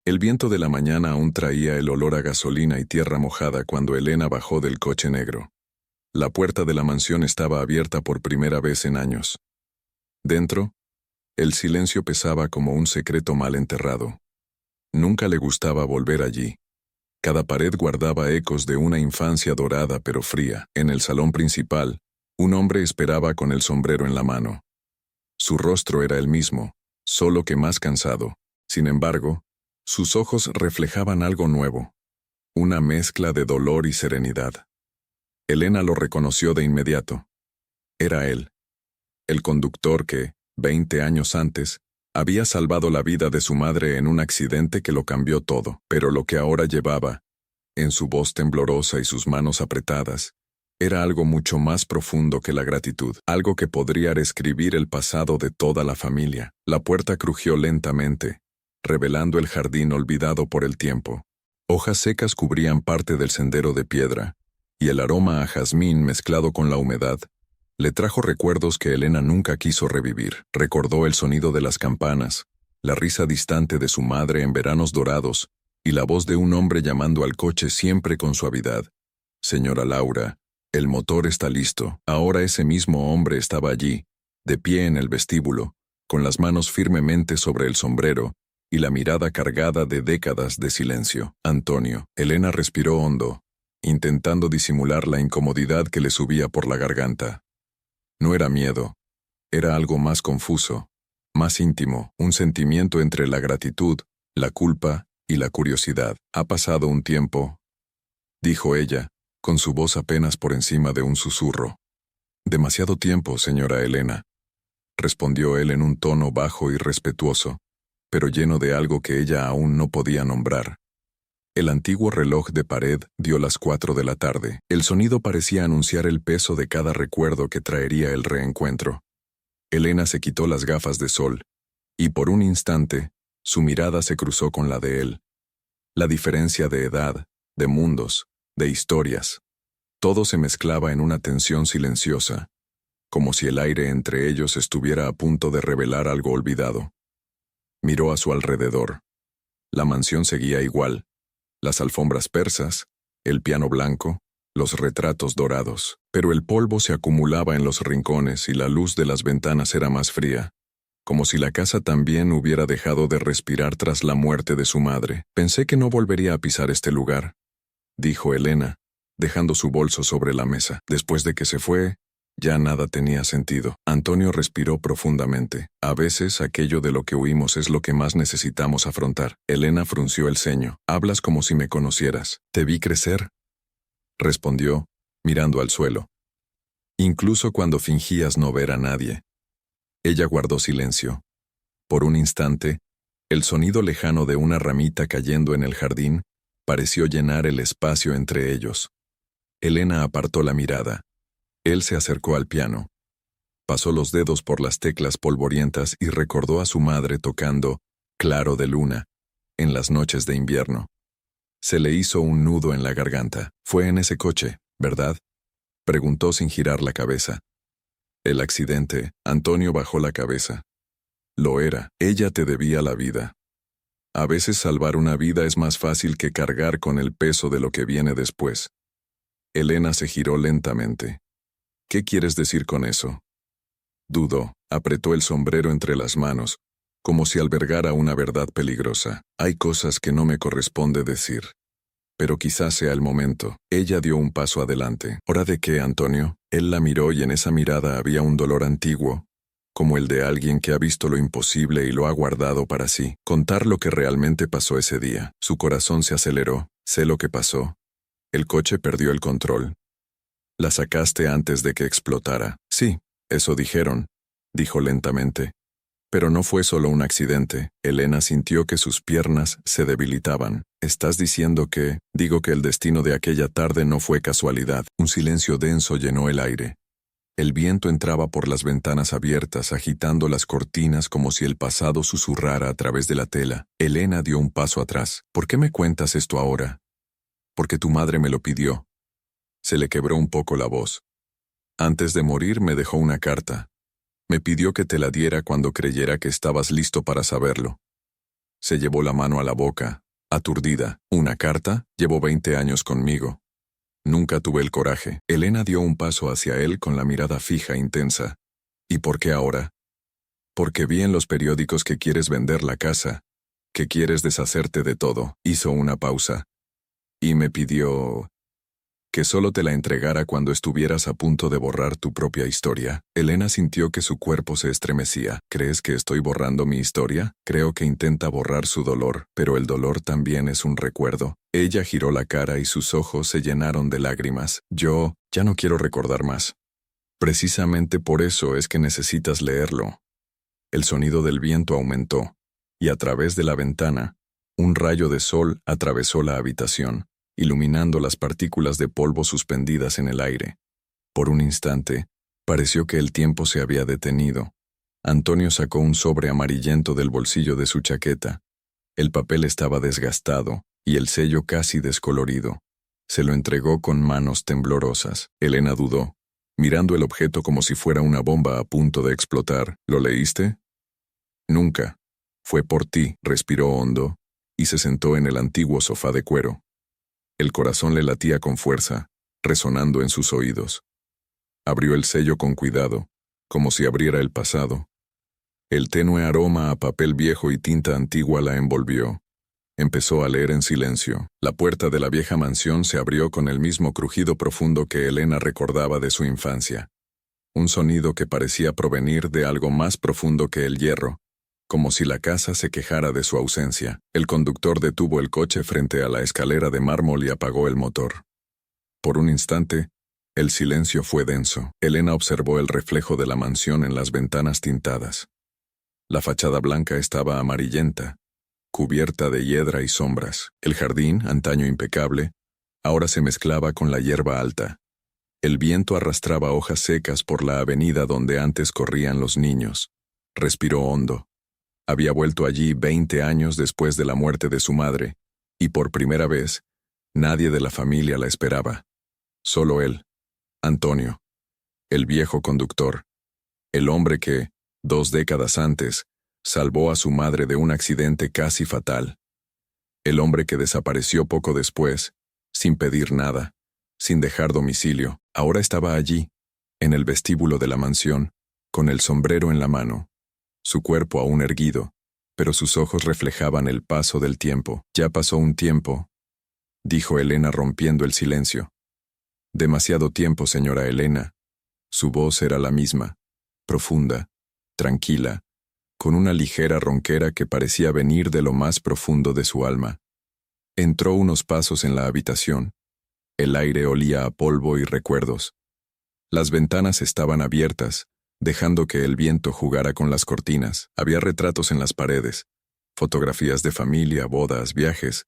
El viento de la mañana aún traía el olor a gasolina y tierra mojada cuando Elena bajó del coche negro. La puerta de la mansión estaba abierta por primera vez en años. Dentro, el silencio pesaba como un secreto mal enterrado. Nunca le gustaba volver allí. Cada pared guardaba ecos de una infancia dorada pero fría. En el salón principal, un hombre esperaba con el sombrero en la mano. Su rostro era el mismo, solo que más cansado. Sin embargo, sus ojos reflejaban algo nuevo, una mezcla de dolor y serenidad. Elena lo reconoció de inmediato. Era él, el conductor que, 20 años antes, había salvado la vida de su madre en un accidente que lo cambió todo, pero lo que ahora llevaba, en su voz temblorosa y sus manos apretadas, era algo mucho más profundo que la gratitud, algo que podría reescribir el pasado de toda la familia. La puerta crujió lentamente, revelando el jardín olvidado por el tiempo. Hojas secas cubrían parte del sendero de piedra, y el aroma a jazmín mezclado con la humedad le trajo recuerdos que Elena nunca quiso revivir. Recordó el sonido de las campanas, la risa distante de su madre en veranos dorados, y la voz de un hombre llamando al coche siempre con suavidad. «Señora Laura, el motor está listo». Ahora ese mismo hombre estaba allí, de pie en el vestíbulo, con las manos firmemente sobre el sombrero y la mirada cargada de décadas de silencio. Antonio. Elena respiró hondo, intentando disimular la incomodidad que le subía por la garganta. No era miedo, era algo más confuso, más íntimo, un sentimiento entre la gratitud, la culpa y la curiosidad. «Ha pasado un tiempo», dijo ella, con su voz apenas por encima de un susurro. «Demasiado tiempo, señora Elena», respondió él en un tono bajo y respetuoso, pero lleno de algo que ella aún no podía nombrar. El antiguo reloj de pared dio las 4 de la tarde. El sonido parecía anunciar el peso de cada recuerdo que traería el reencuentro. Elena se quitó las gafas de sol, y por un instante, su mirada se cruzó con la de él. La diferencia de edad, de mundos, de historias, todo se mezclaba en una tensión silenciosa, como si el aire entre ellos estuviera a punto de revelar algo olvidado. Miró a su alrededor. La mansión seguía igual. Las alfombras persas, el piano blanco, los retratos dorados, pero el polvo se acumulaba en los rincones y la luz de las ventanas era más fría, como si la casa también hubiera dejado de respirar tras la muerte de su madre. «Pensé que no volvería a pisar este lugar», dijo Elena, dejando su bolso sobre la mesa. Después de que se fue, ya nada tenía sentido. Antonio respiró profundamente. «A veces aquello de lo que huimos es lo que más necesitamos afrontar». Elena frunció el ceño. «Hablas como si me conocieras». «Te vi crecer», respondió, mirando al suelo. «Incluso cuando fingías no ver a nadie». Ella guardó silencio. Por un instante, el sonido lejano de una ramita cayendo en el jardín pareció llenar el espacio entre ellos. Elena apartó la mirada. Él se acercó al piano. Pasó los dedos por las teclas polvorientas y recordó a su madre tocando «Claro de luna» en las noches de invierno. Se le hizo un nudo en la garganta. «Fue en ese coche, ¿verdad?», preguntó sin girar la cabeza. «El accidente». Antonio bajó la cabeza. «Lo era. Ella te debía la vida. A veces salvar una vida es más fácil que cargar con el peso de lo que viene después». Elena se giró lentamente. «¿Qué quieres decir con eso?». Dudó, apretó el sombrero entre las manos, como si albergara una verdad peligrosa. «Hay cosas que no me corresponde decir. Pero quizás sea el momento». Ella dio un paso adelante. «¿Hora de qué, Antonio?». Él la miró y en esa mirada había un dolor antiguo, como el de alguien que ha visto lo imposible y lo ha guardado para sí. Contar lo que realmente pasó ese día. Su corazón se aceleró. «Sé lo que pasó. El coche perdió el control. La sacaste antes de que explotara». «Sí, eso dijeron», dijo lentamente. «Pero no fue solo un accidente». Elena sintió que sus piernas se debilitaban. «¿Estás diciendo que...?» «Digo que el destino de aquella tarde no fue casualidad». Un silencio denso llenó el aire. El viento entraba por las ventanas abiertas, agitando las cortinas como si el pasado susurrara a través de la tela. Elena dio un paso atrás. «¿Por qué me cuentas esto ahora?». «Porque tu madre me lo pidió». Se le quebró un poco la voz. «Antes de morir me dejó una carta. Me pidió que te la diera cuando creyera que estabas listo para saberlo». Se llevó la mano a la boca, aturdida. ¿Una carta? Llevo 20 años conmigo. Nunca tuve el coraje. Elena dio un paso hacia él con la mirada fija e intensa. ¿Y por qué ahora? Porque vi en los periódicos que quieres vender la casa, que quieres deshacerte de todo. Hizo una pausa. Y me pidió que solo te la entregara cuando estuvieras a punto de borrar tu propia historia. Elena sintió que su cuerpo se estremecía. ¿Crees que estoy borrando mi historia? Creo que intenta borrar su dolor, pero el dolor también es un recuerdo. Ella giró la cara y sus ojos se llenaron de lágrimas. Yo ya no quiero recordar más. Precisamente por eso es que necesitas leerlo. El sonido del viento aumentó, y a través de la ventana, un rayo de sol atravesó la habitación, iluminando las partículas de polvo suspendidas en el aire. Por un instante, pareció que el tiempo se había detenido. Antonio sacó un sobre amarillento del bolsillo de su chaqueta. El papel estaba desgastado y el sello casi descolorido. Se lo entregó con manos temblorosas. Elena dudó, mirando el objeto como si fuera una bomba a punto de explotar. ¿Lo leíste? Nunca. Fue por ti, respiró hondo, y se sentó en el antiguo sofá de cuero. El corazón le latía con fuerza, resonando en sus oídos. Abrió el sello con cuidado, como si abriera el pasado. El tenue aroma a papel viejo y tinta antigua la envolvió. Empezó a leer en silencio. La puerta de la vieja mansión se abrió con el mismo crujido profundo que Elena recordaba de su infancia. Un sonido que parecía provenir de algo más profundo que el hierro, como si la casa se quejara de su ausencia. El conductor detuvo el coche frente a la escalera de mármol y apagó el motor. Por un instante, el silencio fue denso. Elena observó el reflejo de la mansión en las ventanas tintadas. La fachada blanca estaba amarillenta, cubierta de hiedra y sombras. El jardín, antaño impecable, ahora se mezclaba con la hierba alta. El viento arrastraba hojas secas por la avenida donde antes corrían los niños. Respiró hondo. Había vuelto allí 20 años después de la muerte de su madre, y por primera vez, nadie de la familia la esperaba. Solo él, Antonio, el viejo conductor, el hombre que, 2 décadas antes, salvó a su madre de un accidente casi fatal. El hombre que desapareció poco después, sin pedir nada, sin dejar domicilio. Ahora estaba allí, en el vestíbulo de la mansión, con el sombrero en la mano. Su cuerpo aún erguido, pero sus ojos reflejaban el paso del tiempo. Ya pasó un tiempo, dijo Elena rompiendo el silencio. Demasiado tiempo, señora Elena. Su voz era la misma, profunda, tranquila, con una ligera ronquera que parecía venir de lo más profundo de su alma. Entró unos pasos en la habitación. El aire olía a polvo y recuerdos. Las ventanas estaban abiertas, dejando que el viento jugara con las cortinas. Había retratos en las paredes, fotografías de familia, bodas, viajes,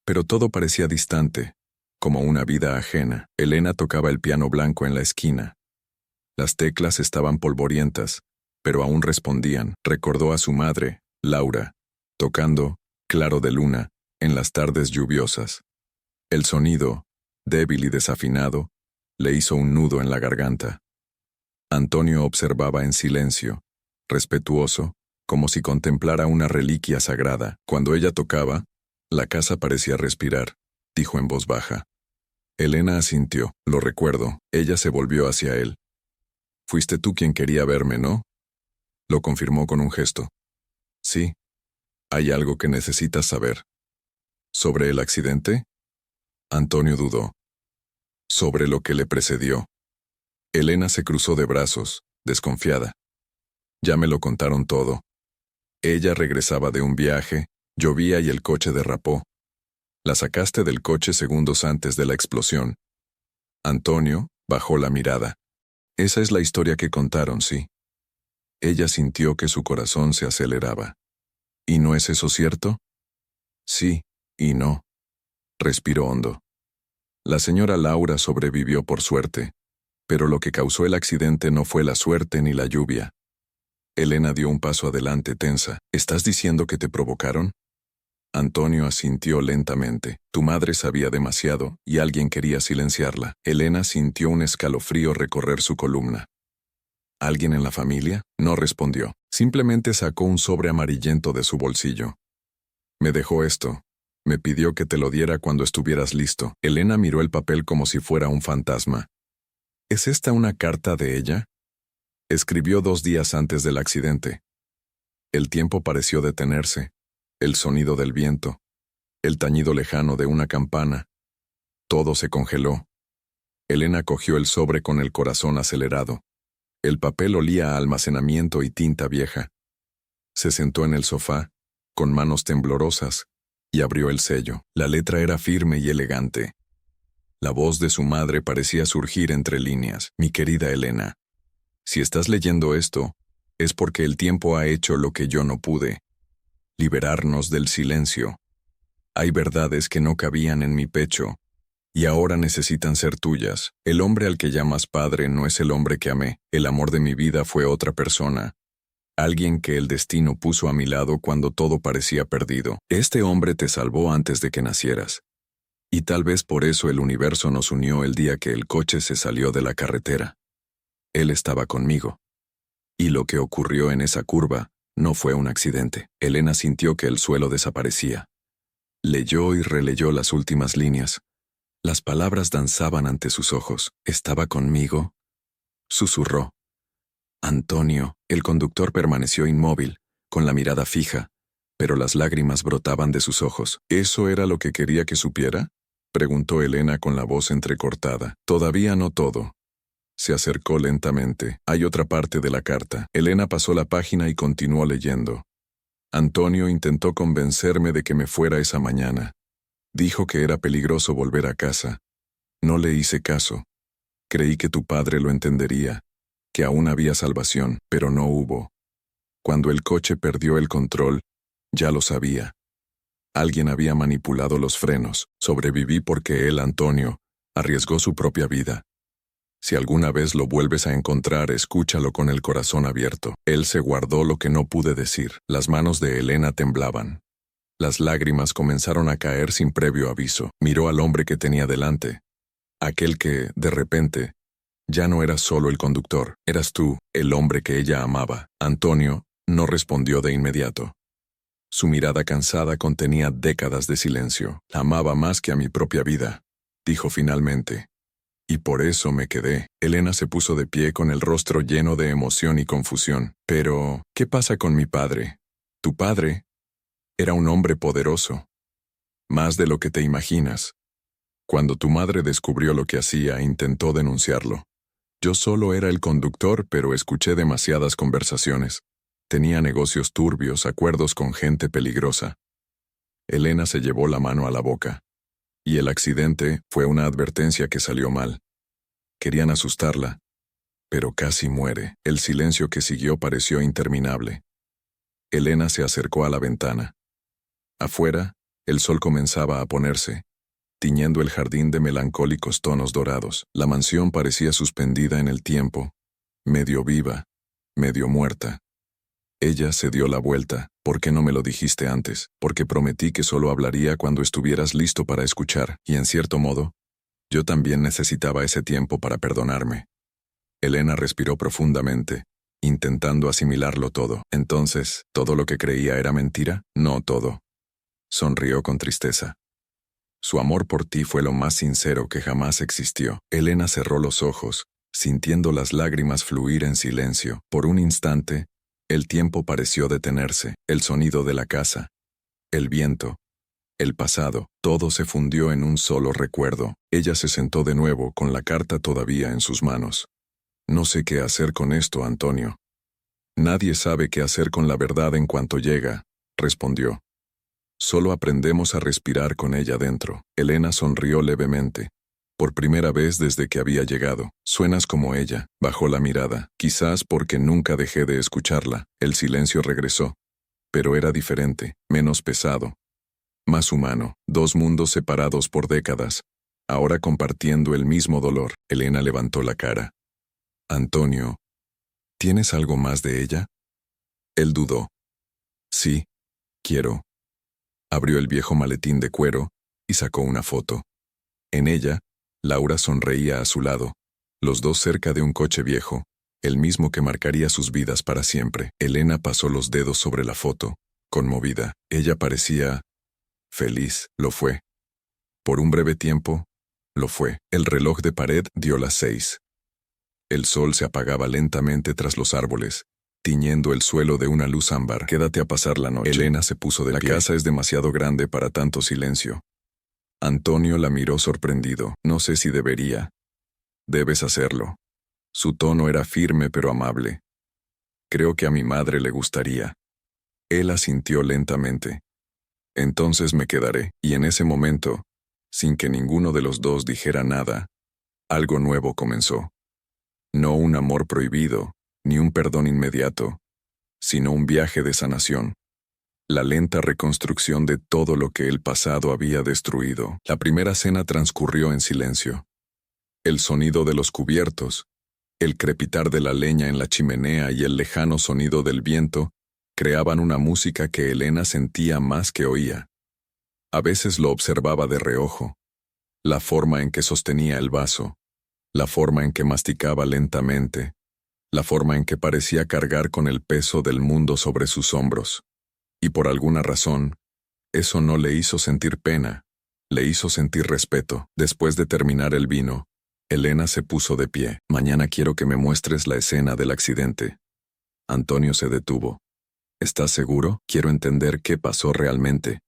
pero todo parecía distante, como una vida ajena. Elena tocaba el piano blanco en la esquina. Las teclas estaban polvorientas, pero aún respondían. Recordó a su madre, Laura, tocando Claro de Luna en las tardes lluviosas. El sonido, débil y desafinado, le hizo un nudo en la garganta. Antonio observaba en silencio, respetuoso, como si contemplara una reliquia sagrada. Cuando ella tocaba, la casa parecía respirar, dijo en voz baja. Elena asintió. Lo recuerdo. Ella se volvió hacia él. Fuiste tú quien quería verme, ¿no? Lo confirmó con un gesto. Sí. Hay algo que necesitas saber. ¿Sobre el accidente? Antonio dudó. Sobre lo que le precedió. Elena se cruzó de brazos, desconfiada. Ya me lo contaron todo. Ella regresaba de un viaje, llovía y el coche derrapó. La sacaste del coche segundos antes de la explosión. Antonio bajó la mirada. Esa es la historia que contaron, sí. Ella sintió que su corazón se aceleraba. ¿Y no es eso cierto? Sí, y no. Respiró hondo. La señora Laura sobrevivió por suerte, pero lo que causó el accidente no fue la suerte ni la lluvia. Elena dio un paso adelante tensa. ¿Estás diciendo que te provocaron? Antonio asintió lentamente. Tu madre sabía demasiado y alguien quería silenciarla. Elena sintió un escalofrío recorrer su columna. ¿Alguien en la familia? No respondió. Simplemente sacó un sobre amarillento de su bolsillo. Me dejó esto. Me pidió que te lo diera cuando estuvieras listo. Elena miró el papel como si fuera un fantasma. ¿Es esta una carta de ella? Escribió 2 días antes del accidente. El tiempo pareció detenerse. El sonido del viento. El tañido lejano de una campana. Todo se congeló. Elena cogió el sobre con el corazón acelerado. El papel olía a almacenamiento y tinta vieja. Se sentó en el sofá, con manos temblorosas, y abrió el sello. La letra era firme y elegante. La voz de su madre parecía surgir entre líneas. Mi querida Elena, si estás leyendo esto, es porque el tiempo ha hecho lo que yo no pude. Liberarnos del silencio. Hay verdades que no cabían en mi pecho, y ahora necesitan ser tuyas. El hombre al que llamas padre no es el hombre que amé. El amor de mi vida fue otra persona. Alguien que el destino puso a mi lado cuando todo parecía perdido. Este hombre te salvó antes de que nacieras. Y tal vez por eso el universo nos unió el día que el coche se salió de la carretera. Él estaba conmigo. Y lo que ocurrió en esa curva no fue un accidente. Elena sintió que el suelo desaparecía. Leyó y releyó las últimas líneas. Las palabras danzaban ante sus ojos. ¿Estaba conmigo? Susurró. Antonio. El conductor permaneció inmóvil, con la mirada fija, pero las lágrimas brotaban de sus ojos. ¿Eso era lo que quería que supiera? Preguntó Elena con la voz entrecortada. Todavía no todo. Se acercó lentamente. Hay otra parte de la carta. Elena pasó la página y continuó leyendo. Antonio intentó convencerme de que me fuera esa mañana. Dijo que era peligroso volver a casa. No le hice caso. Creí que tu padre lo entendería, que aún había salvación, pero no hubo. Cuando el coche perdió el control, ya lo sabía. Alguien había manipulado los frenos. Sobreviví porque él, Antonio, arriesgó su propia vida. Si alguna vez lo vuelves a encontrar, escúchalo con el corazón abierto. Él se guardó lo que no pude decir. Las manos de Elena temblaban. Las lágrimas comenzaron a caer sin previo aviso. Miró al hombre que tenía delante. Aquel que, de repente, ya no eras solo el conductor. Eras tú, el hombre que ella amaba. Antonio no respondió de inmediato. Su mirada cansada contenía décadas de silencio. La amaba más que a mi propia vida, dijo finalmente. Y por eso me quedé. Elena se puso de pie con el rostro lleno de emoción y confusión. Pero, ¿qué pasa con mi padre? Tu padre era un hombre poderoso. Más de lo que te imaginas. Cuando tu madre descubrió lo que hacía, intentó denunciarlo. Yo solo era el conductor, pero escuché demasiadas conversaciones. Tenía negocios turbios, acuerdos con gente peligrosa. Elena se llevó la mano a la boca. Y el accidente fue una advertencia que salió mal. Querían asustarla, pero casi muere. El silencio que siguió pareció interminable. Elena se acercó a la ventana. Afuera, el sol comenzaba a ponerse, tiñendo el jardín de melancólicos tonos dorados. La mansión parecía suspendida en el tiempo, medio viva, medio muerta. Ella se dio la vuelta. ¿Por qué no me lo dijiste antes? Porque prometí que solo hablaría cuando estuvieras listo para escuchar, y en cierto modo, yo también necesitaba ese tiempo para perdonarme. Elena respiró profundamente, intentando asimilarlo todo. Entonces, ¿todo lo que creía era mentira? No todo. Sonrió con tristeza. Su amor por ti fue lo más sincero que jamás existió. Elena cerró los ojos, sintiendo las lágrimas fluir en silencio. Por un instante, el tiempo pareció detenerse. El sonido de la casa, el viento, el pasado, todo se fundió en un solo recuerdo. Ella se sentó de nuevo con la carta todavía en sus manos. No sé qué hacer con esto, Antonio. Nadie sabe qué hacer con la verdad en cuanto llega, respondió. Solo aprendemos a respirar con ella dentro. Elena sonrió levemente. Por primera vez desde que había llegado. Suenas como ella. Bajó la mirada. Quizás porque nunca dejé de escucharla. El silencio regresó. Pero era diferente, menos pesado. Más humano. 2 mundos separados por décadas. Ahora compartiendo el mismo dolor. Elena levantó la cara. Antonio, ¿tienes algo más de ella? Él dudó. Sí, quiero. Abrió el viejo maletín de cuero y sacó una foto. En ella, Laura sonreía a su lado, los dos cerca de un coche viejo, el mismo que marcaría sus vidas para siempre. Elena pasó los dedos sobre la foto, conmovida. Ella parecía feliz, lo fue. Por un breve tiempo, lo fue. El reloj de pared dio las 6. El sol se apagaba lentamente tras los árboles, tiñendo el suelo de una luz ámbar. Quédate a pasar la noche. Elena se puso de pie. La casa es demasiado grande para tanto silencio. Antonio la miró sorprendido. No sé si debería. Debes hacerlo. Su tono era firme pero amable. Creo que a mi madre le gustaría. Él asintió lentamente. Entonces me quedaré. Y en ese momento, sin que ninguno de los dos dijera nada, algo nuevo comenzó. No un amor prohibido, ni un perdón inmediato, sino un viaje de sanación. La lenta reconstrucción de todo lo que el pasado había destruido. La primera cena transcurrió en silencio. El sonido de los cubiertos, el crepitar de la leña en la chimenea y el lejano sonido del viento creaban una música que Elena sentía más que oía. A veces lo observaba de reojo. La forma en que sostenía el vaso, la forma en que masticaba lentamente, la forma en que parecía cargar con el peso del mundo sobre sus hombros. Y por alguna razón, eso no le hizo sentir pena, le hizo sentir respeto. Después de terminar el vino, Elena se puso de pie. Mañana quiero que me muestres la escena del accidente. Antonio se detuvo. ¿Estás seguro? Quiero entender qué pasó realmente.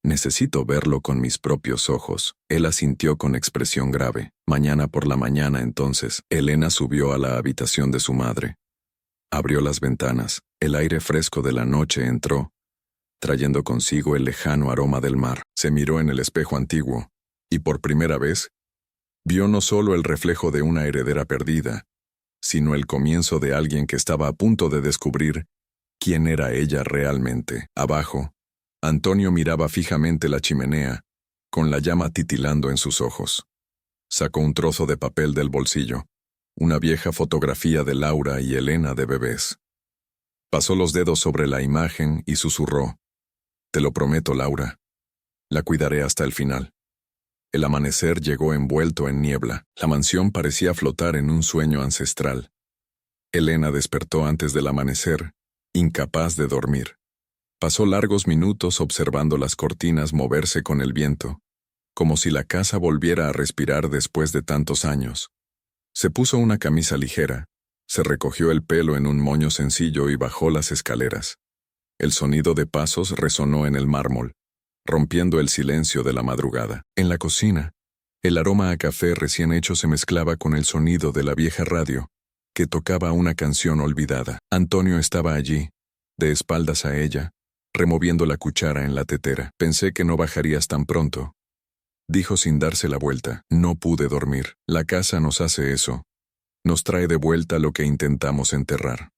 Necesito verlo con mis propios ojos. Él asintió con expresión grave. Mañana por la mañana entonces. Elena subió a la habitación de su madre. Abrió las ventanas. El aire fresco de la noche entró, trayendo consigo el lejano aroma del mar. Se miró en el espejo antiguo, y por primera vez, vio no solo el reflejo de una heredera perdida, sino el comienzo de alguien que estaba a punto de descubrir quién era ella realmente. Abajo, Antonio miraba fijamente la chimenea, con la llama titilando en sus ojos. Sacó un trozo de papel del bolsillo, una vieja fotografía de Laura y Elena de bebés. Pasó los dedos sobre la imagen y susurró: «Te lo prometo, Laura. La cuidaré hasta el final». El amanecer llegó envuelto en niebla. La mansión parecía flotar en un sueño ancestral. Elena despertó antes del amanecer, incapaz de dormir. Pasó largos minutos observando las cortinas moverse con el viento, como si la casa volviera a respirar después de tantos años. Se puso una camisa ligera, se recogió el pelo en un moño sencillo y bajó las escaleras. El sonido de pasos resonó en el mármol, rompiendo el silencio de la madrugada. En la cocina, el aroma a café recién hecho se mezclaba con el sonido de la vieja radio, que tocaba una canción olvidada. Antonio estaba allí, de espaldas a ella, removiendo la cuchara en la tetera. «Pensé que no bajarías tan pronto», dijo sin darse la vuelta. «No pude dormir. La casa nos hace eso. Nos trae de vuelta lo que intentamos enterrar».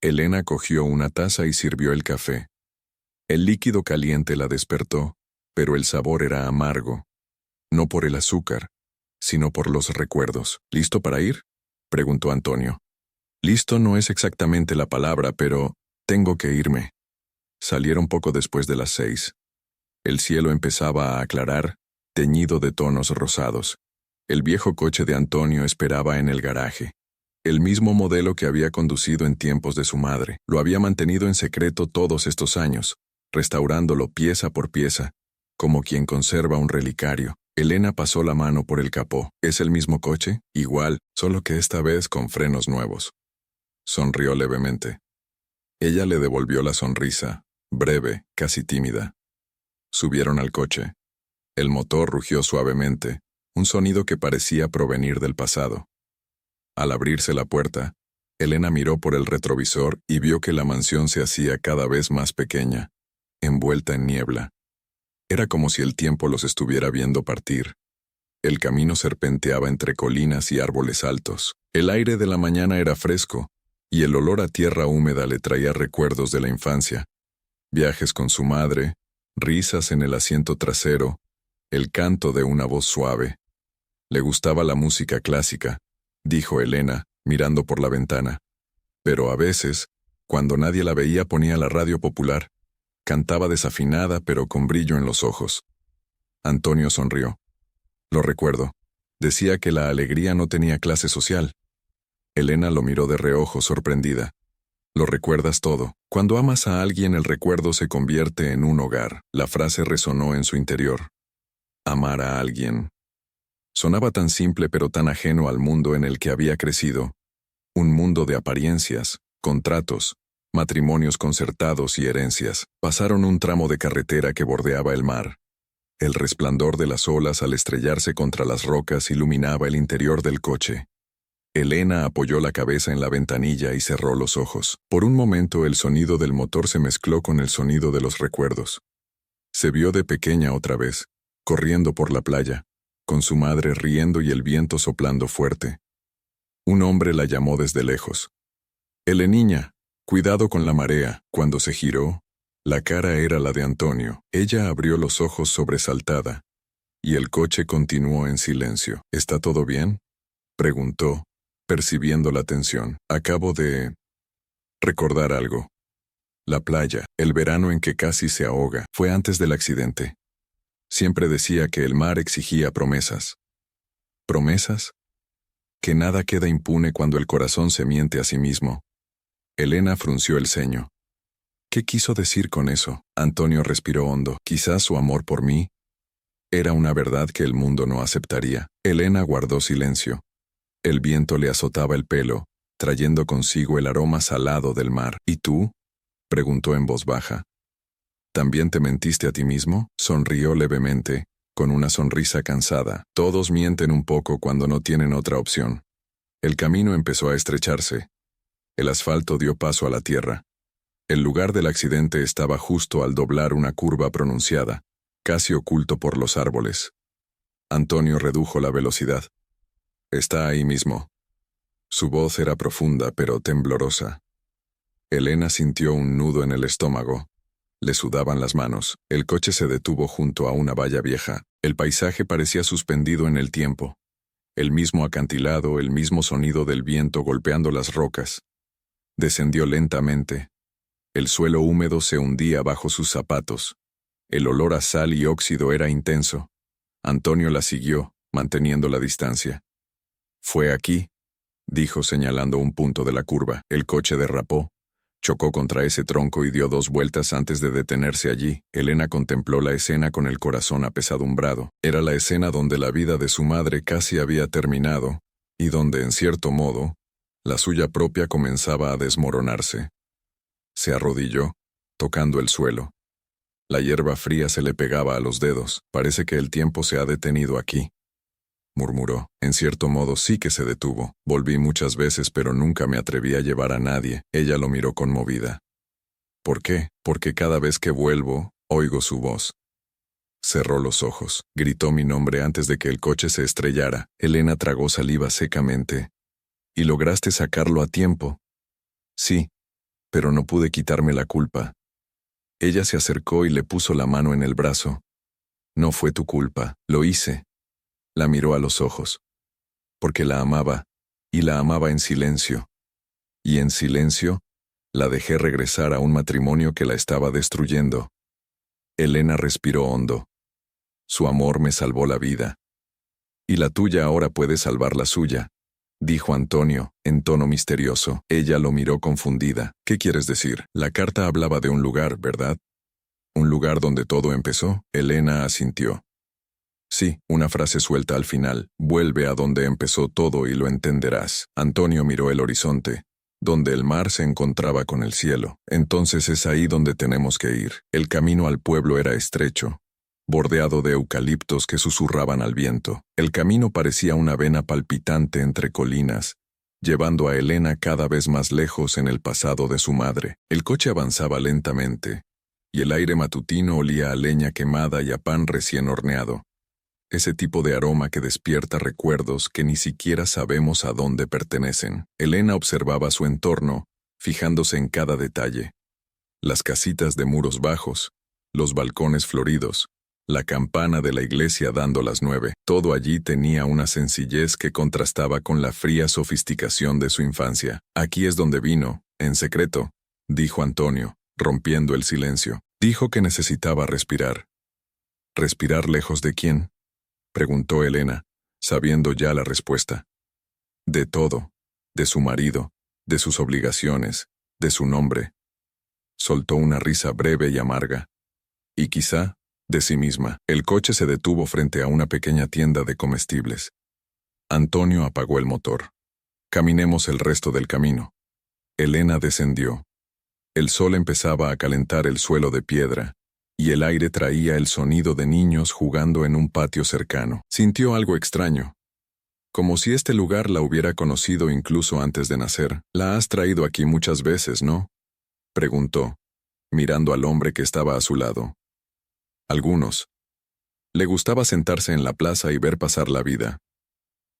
Elena cogió una taza y sirvió el café. El líquido caliente la despertó, pero el sabor era amargo. No por el azúcar, sino por los recuerdos. «¿Listo para ir?», preguntó Antonio. «Listo no es exactamente la palabra, pero tengo que irme». Salieron poco después de las 6. El cielo empezaba a aclarar, teñido de tonos rosados. El viejo coche de Antonio esperaba en el garaje. El mismo modelo que había conducido en tiempos de su madre. Lo había mantenido en secreto todos estos años, restaurándolo pieza por pieza, como quien conserva un relicario. Elena pasó la mano por el capó. «¿Es el mismo coche? Igual, solo que esta vez con frenos nuevos». Sonrió levemente. Ella le devolvió la sonrisa, breve, casi tímida. Subieron al coche. El motor rugió suavemente, un sonido que parecía provenir del pasado. Al abrirse la puerta, Elena miró por el retrovisor y vio que la mansión se hacía cada vez más pequeña, envuelta en niebla. Era como si el tiempo los estuviera viendo partir. El camino serpenteaba entre colinas y árboles altos. El aire de la mañana era fresco, y el olor a tierra húmeda le traía recuerdos de la infancia. Viajes con su madre, risas en el asiento trasero, el canto de una voz suave. Le gustaba la música clásica, dijo Elena, mirando por la ventana. Pero a veces, cuando nadie la veía, ponía la radio popular. Cantaba desafinada pero con brillo en los ojos. Antonio sonrió. «Lo recuerdo. Decía que la alegría no tenía clase social». Elena lo miró de reojo, sorprendida. Lo recuerdas todo. Cuando amas a alguien, el recuerdo se convierte en un hogar. La frase resonó en su interior. Amar a alguien. Sonaba tan simple pero tan ajeno al mundo en el que había crecido. Un mundo de apariencias, contratos, matrimonios concertados y herencias. Pasaron un tramo de carretera que bordeaba el mar. El resplandor de las olas al estrellarse contra las rocas iluminaba el interior del coche. Elena apoyó la cabeza en la ventanilla y cerró los ojos. Por un momento el sonido del motor se mezcló con el sonido de los recuerdos. Se vio de pequeña otra vez, corriendo por la playa, con su madre riendo y el viento soplando fuerte. Un hombre la llamó desde lejos. «Niña, cuidado con la marea». Cuando se giró, la cara era la de Antonio. Ella abrió los ojos sobresaltada, y el coche continuó en silencio. «¿Está todo bien?», preguntó, percibiendo la tensión. «Acabo de recordar algo. La playa, el verano en que casi se ahoga, fue antes del accidente. Siempre decía que el mar exigía promesas». ¿Promesas? Que nada queda impune cuando el corazón se miente a sí mismo. Elena frunció el ceño. ¿Qué quiso decir con eso? Antonio respiró hondo. Quizás su amor por mí era una verdad que el mundo no aceptaría. Elena guardó silencio. El viento le azotaba el pelo, trayendo consigo el aroma salado del mar. ¿Y tú?, preguntó en voz baja. ¿También te mentiste a ti mismo? Sonrió levemente, con una sonrisa cansada. Todos mienten un poco cuando no tienen otra opción. El camino empezó a estrecharse. El asfalto dio paso a la tierra. El lugar del accidente estaba justo al doblar una curva pronunciada, casi oculto por los árboles. Antonio redujo la velocidad. «Está ahí mismo». Su voz era profunda pero temblorosa. Elena sintió un nudo en el estómago. Le sudaban las manos. El coche se detuvo junto a una valla vieja. El paisaje parecía suspendido en el tiempo. El mismo acantilado, el mismo sonido del viento golpeando las rocas. Descendió lentamente. El suelo húmedo se hundía bajo sus zapatos. El olor a sal y óxido era intenso. Antonio la siguió, manteniendo la distancia. «Fue aquí», dijo señalando un punto de la curva. El coche derrapó. Chocó contra ese tronco y dio 2 vueltas antes de detenerse allí. Elena contempló la escena con el corazón apesadumbrado. Era la escena donde la vida de su madre casi había terminado, y donde, en cierto modo, la suya propia comenzaba a desmoronarse. Se arrodilló, tocando el suelo. La hierba fría se le pegaba a los dedos. «Parece que el tiempo se ha detenido aquí», murmuró. «En cierto modo sí que se detuvo. Volví muchas veces pero nunca me atreví a llevar a nadie». Ella lo miró conmovida. «¿Por qué? Porque cada vez que vuelvo, oigo su voz». Cerró los ojos. Gritó mi nombre antes de que el coche se estrellara. Elena tragó saliva secamente. «¿Y lograste sacarlo a tiempo?» «Sí, pero no pude quitarme la culpa». Ella se acercó y le puso la mano en el brazo. «No fue tu culpa, lo hice». La miró a los ojos. Porque la amaba, y la amaba en silencio. Y en silencio, la dejé regresar a un matrimonio que la estaba destruyendo. Elena respiró hondo. Su amor me salvó la vida. Y la tuya ahora puede salvar la suya, dijo Antonio, en tono misterioso. Ella lo miró confundida. ¿Qué quieres decir? La carta hablaba de un lugar, ¿verdad? ¿Un lugar donde todo empezó? Elena asintió. Sí, una frase suelta al final. Vuelve a donde empezó todo y lo entenderás. Antonio miró el horizonte, donde el mar se encontraba con el cielo. Entonces es ahí donde tenemos que ir. El camino al pueblo era estrecho, bordeado de eucaliptos que susurraban al viento. El camino parecía una vena palpitante entre colinas, llevando a Elena cada vez más lejos en el pasado de su madre. El coche avanzaba lentamente, y el aire matutino olía a leña quemada y a pan recién horneado. Ese tipo de aroma que despierta recuerdos que ni siquiera sabemos a dónde pertenecen. Elena observaba su entorno, fijándose en cada detalle. Las casitas de muros bajos, los balcones floridos, la campana de la iglesia dando las 9. Todo allí tenía una sencillez que contrastaba con la fría sofisticación de su infancia. Aquí es donde vino, en secreto, dijo Antonio, rompiendo el silencio. Dijo que necesitaba respirar. ¿Respirar lejos de quién?, preguntó Elena, sabiendo ya la respuesta. De todo, de su marido, de sus obligaciones, de su nombre. Soltó una risa breve y amarga. Y quizá, de sí misma. El coche se detuvo frente a una pequeña tienda de comestibles. Antonio apagó el motor. Caminemos el resto del camino. Elena descendió. El sol empezaba a calentar el suelo de piedra, y el aire traía el sonido de niños jugando en un patio cercano. Sintió algo extraño. Como si este lugar la hubiera conocido incluso antes de nacer. «La has traído aquí muchas veces, ¿no?», preguntó, mirando al hombre que estaba a su lado. Algunos. Le gustaba sentarse en la plaza y ver pasar la vida.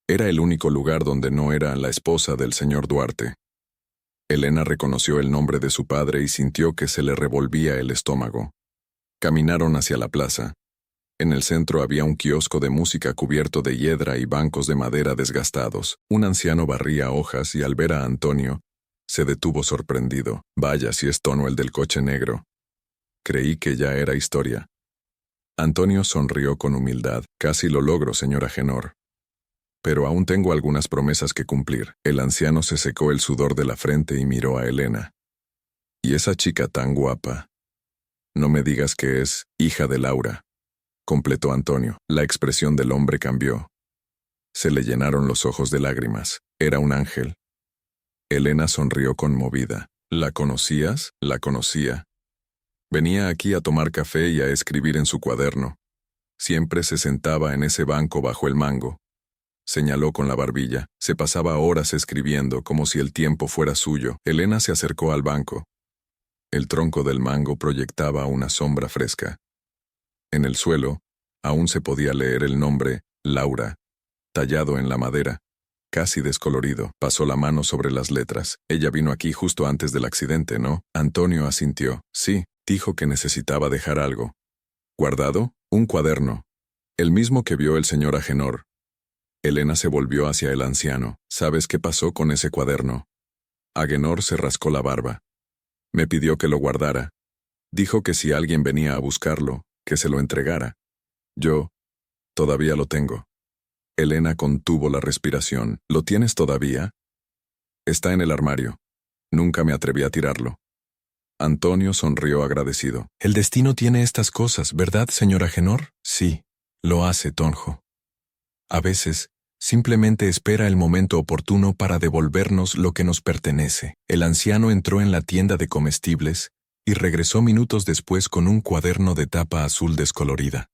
Era el único lugar donde no era la esposa del señor Duarte. Elena reconoció el nombre de su padre y sintió que se le revolvía el estómago. Caminaron hacia la plaza. En el centro había un kiosco de música cubierto de hiedra y bancos de madera desgastados. Un anciano barría hojas y al ver a Antonio, se detuvo sorprendido. «Vaya, si es Tono el del coche negro. Creí que ya era historia». Antonio sonrió con humildad. «Casi lo logro, señora Genor. Pero aún tengo algunas promesas que cumplir». El anciano se secó el sudor de la frente y miró a Elena. «¿Y esa chica tan guapa? No me digas que es hija de Laura», completó Antonio. La expresión del hombre cambió. Se le llenaron los ojos de lágrimas. Era un ángel. Elena sonrió conmovida. «¿La conocías?». «La conocía. Venía aquí a tomar café y a escribir en su cuaderno. Siempre se sentaba en ese banco bajo el mango». Señaló con la barbilla. Se pasaba horas escribiendo, como si el tiempo fuera suyo. Elena se acercó al banco. El tronco del mango proyectaba una sombra fresca. En el suelo, aún se podía leer el nombre, Laura, tallado en la madera, casi descolorido. Pasó la mano sobre las letras. «Ella vino aquí justo antes del accidente, ¿no?». Antonio asintió. «Sí», dijo que necesitaba dejar algo. «¿Guardado?». «Un cuaderno. El mismo que vio el señor Agenor». Elena se volvió hacia el anciano. «¿Sabes qué pasó con ese cuaderno?». Agenor se rascó la barba. «Me pidió que lo guardara. Dijo que si alguien venía a buscarlo, que se lo entregara. Yo todavía lo tengo». Elena contuvo la respiración. «¿Lo tienes todavía?». «Está en el armario. Nunca me atreví a tirarlo». Antonio sonrió agradecido. «El destino tiene estas cosas, ¿verdad, señora Genor?». «Sí, lo hace, Tonjo. A veces, simplemente espera el momento oportuno para devolvernos lo que nos pertenece». El anciano entró en la tienda de comestibles y regresó minutos después con un cuaderno de tapa azul descolorida.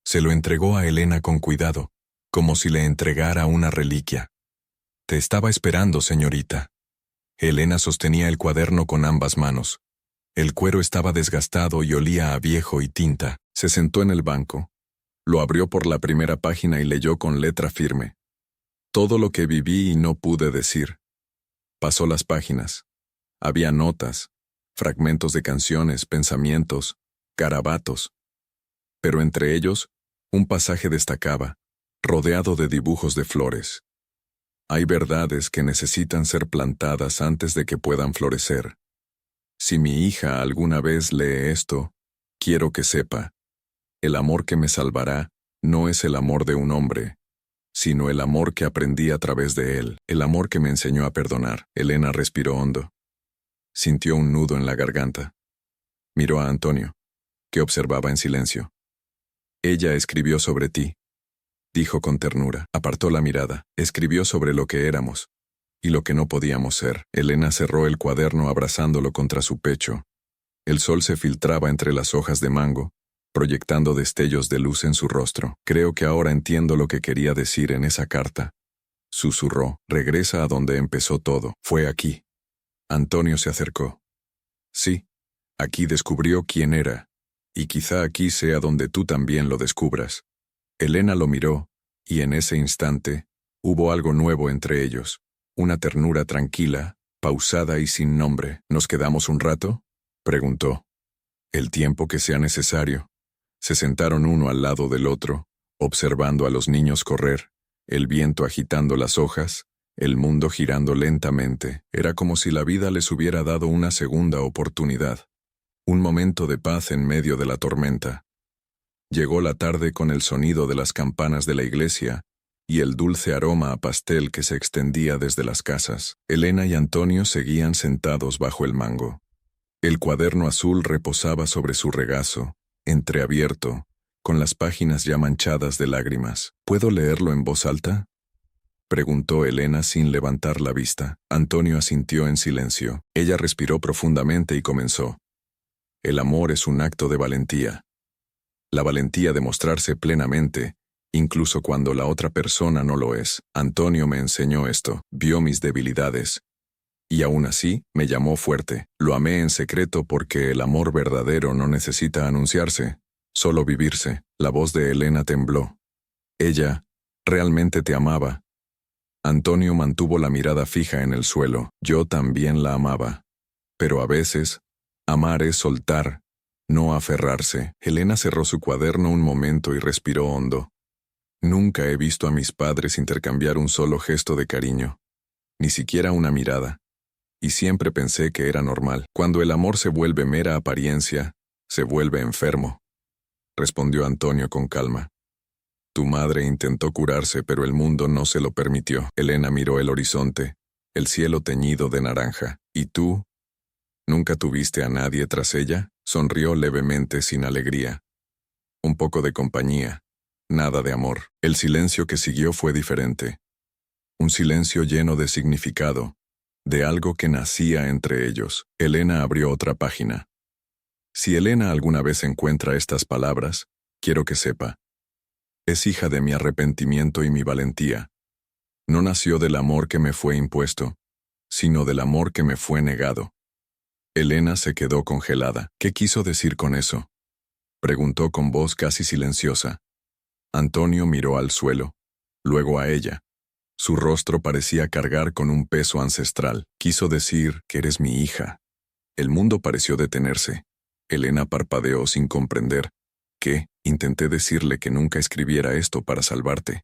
Se lo entregó a Elena con cuidado, como si le entregara una reliquia. «Te estaba esperando, señorita». Elena sostenía el cuaderno con ambas manos. El cuero estaba desgastado y olía a viejo y tinta. Se sentó en el banco. Lo abrió por la primera página y leyó con letra firme. «Todo lo que viví y no pude decir». Pasó las páginas. Había notas, fragmentos de canciones, pensamientos, garabatos. Pero entre ellos, un pasaje destacaba, rodeado de dibujos de flores. «Hay verdades que necesitan ser plantadas antes de que puedan florecer. Si mi hija alguna vez lee esto, quiero que sepa, el amor que me salvará no es el amor de un hombre, sino el amor que aprendí a través de él, el amor que me enseñó a perdonar». Elena respiró hondo. Sintió un nudo en la garganta. Miró a Antonio, que observaba en silencio. «Ella escribió sobre ti», dijo con ternura. Apartó la mirada. «Escribió sobre lo que éramos y lo que no podíamos ser». Elena cerró el cuaderno abrazándolo contra su pecho. El sol se filtraba entre las hojas de mango, proyectando destellos de luz en su rostro. «Creo que ahora entiendo lo que quería decir en esa carta», susurró. «Regresa a donde empezó todo. Fue aquí». Antonio se acercó. «Sí, aquí descubrió quién era, y quizá aquí sea donde tú también lo descubras». Elena lo miró, y en ese instante, hubo algo nuevo entre ellos, una ternura tranquila, pausada y sin nombre. «¿Nos quedamos un rato?», preguntó. «El tiempo que sea necesario». Se sentaron uno al lado del otro, observando a los niños correr, el viento agitando las hojas, el mundo girando lentamente. Era como si la vida les hubiera dado una segunda oportunidad. Un momento de paz en medio de la tormenta. Llegó la tarde con el sonido de las campanas de la iglesia y el dulce aroma a pastel que se extendía desde las casas. Elena y Antonio seguían sentados bajo el mango. El cuaderno azul reposaba sobre su regazo, entreabierto, con las páginas ya manchadas de lágrimas. ¿Puedo leerlo en voz alta?, preguntó Elena sin levantar la vista. Antonio asintió en silencio. Ella respiró profundamente y comenzó. El amor es un acto de valentía. La valentía de mostrarse plenamente, incluso cuando la otra persona no lo es. Antonio me enseñó esto, vio mis debilidades. Y aún así, me llamó fuerte. Lo amé en secreto porque el amor verdadero no necesita anunciarse, solo vivirse. La voz de Elena tembló. Ella realmente te amaba. Antonio mantuvo la mirada fija en el suelo. Yo también la amaba. Pero a veces, amar es soltar, no aferrarse. Elena cerró su cuaderno un momento y respiró hondo. Nunca he visto a mis padres intercambiar un solo gesto de cariño, ni siquiera una mirada. Y siempre pensé que era normal. Cuando el amor se vuelve mera apariencia, se vuelve enfermo, respondió Antonio con calma. Tu madre intentó curarse, pero el mundo no se lo permitió. Elena miró el horizonte, el cielo teñido de naranja. ¿Y tú? ¿Nunca tuviste a nadie tras ella? Sonrió levemente sin alegría. Un poco de compañía, nada de amor. El silencio que siguió fue diferente. Un silencio lleno de significado, de algo que nacía entre ellos. Elena abrió otra página. Si Elena alguna vez encuentra estas palabras, quiero que sepa. Es hija de mi arrepentimiento y mi valentía. No nació del amor que me fue impuesto, sino del amor que me fue negado. Elena se quedó congelada. ¿Qué quiso decir con eso?, preguntó con voz casi silenciosa. Antonio miró al suelo, luego a ella. Su rostro parecía cargar con un peso ancestral. Quiso decir que eres mi hija. El mundo pareció detenerse. Elena parpadeó sin comprender. ¿Qué? Intenté decirle que nunca escribiera esto para salvarte,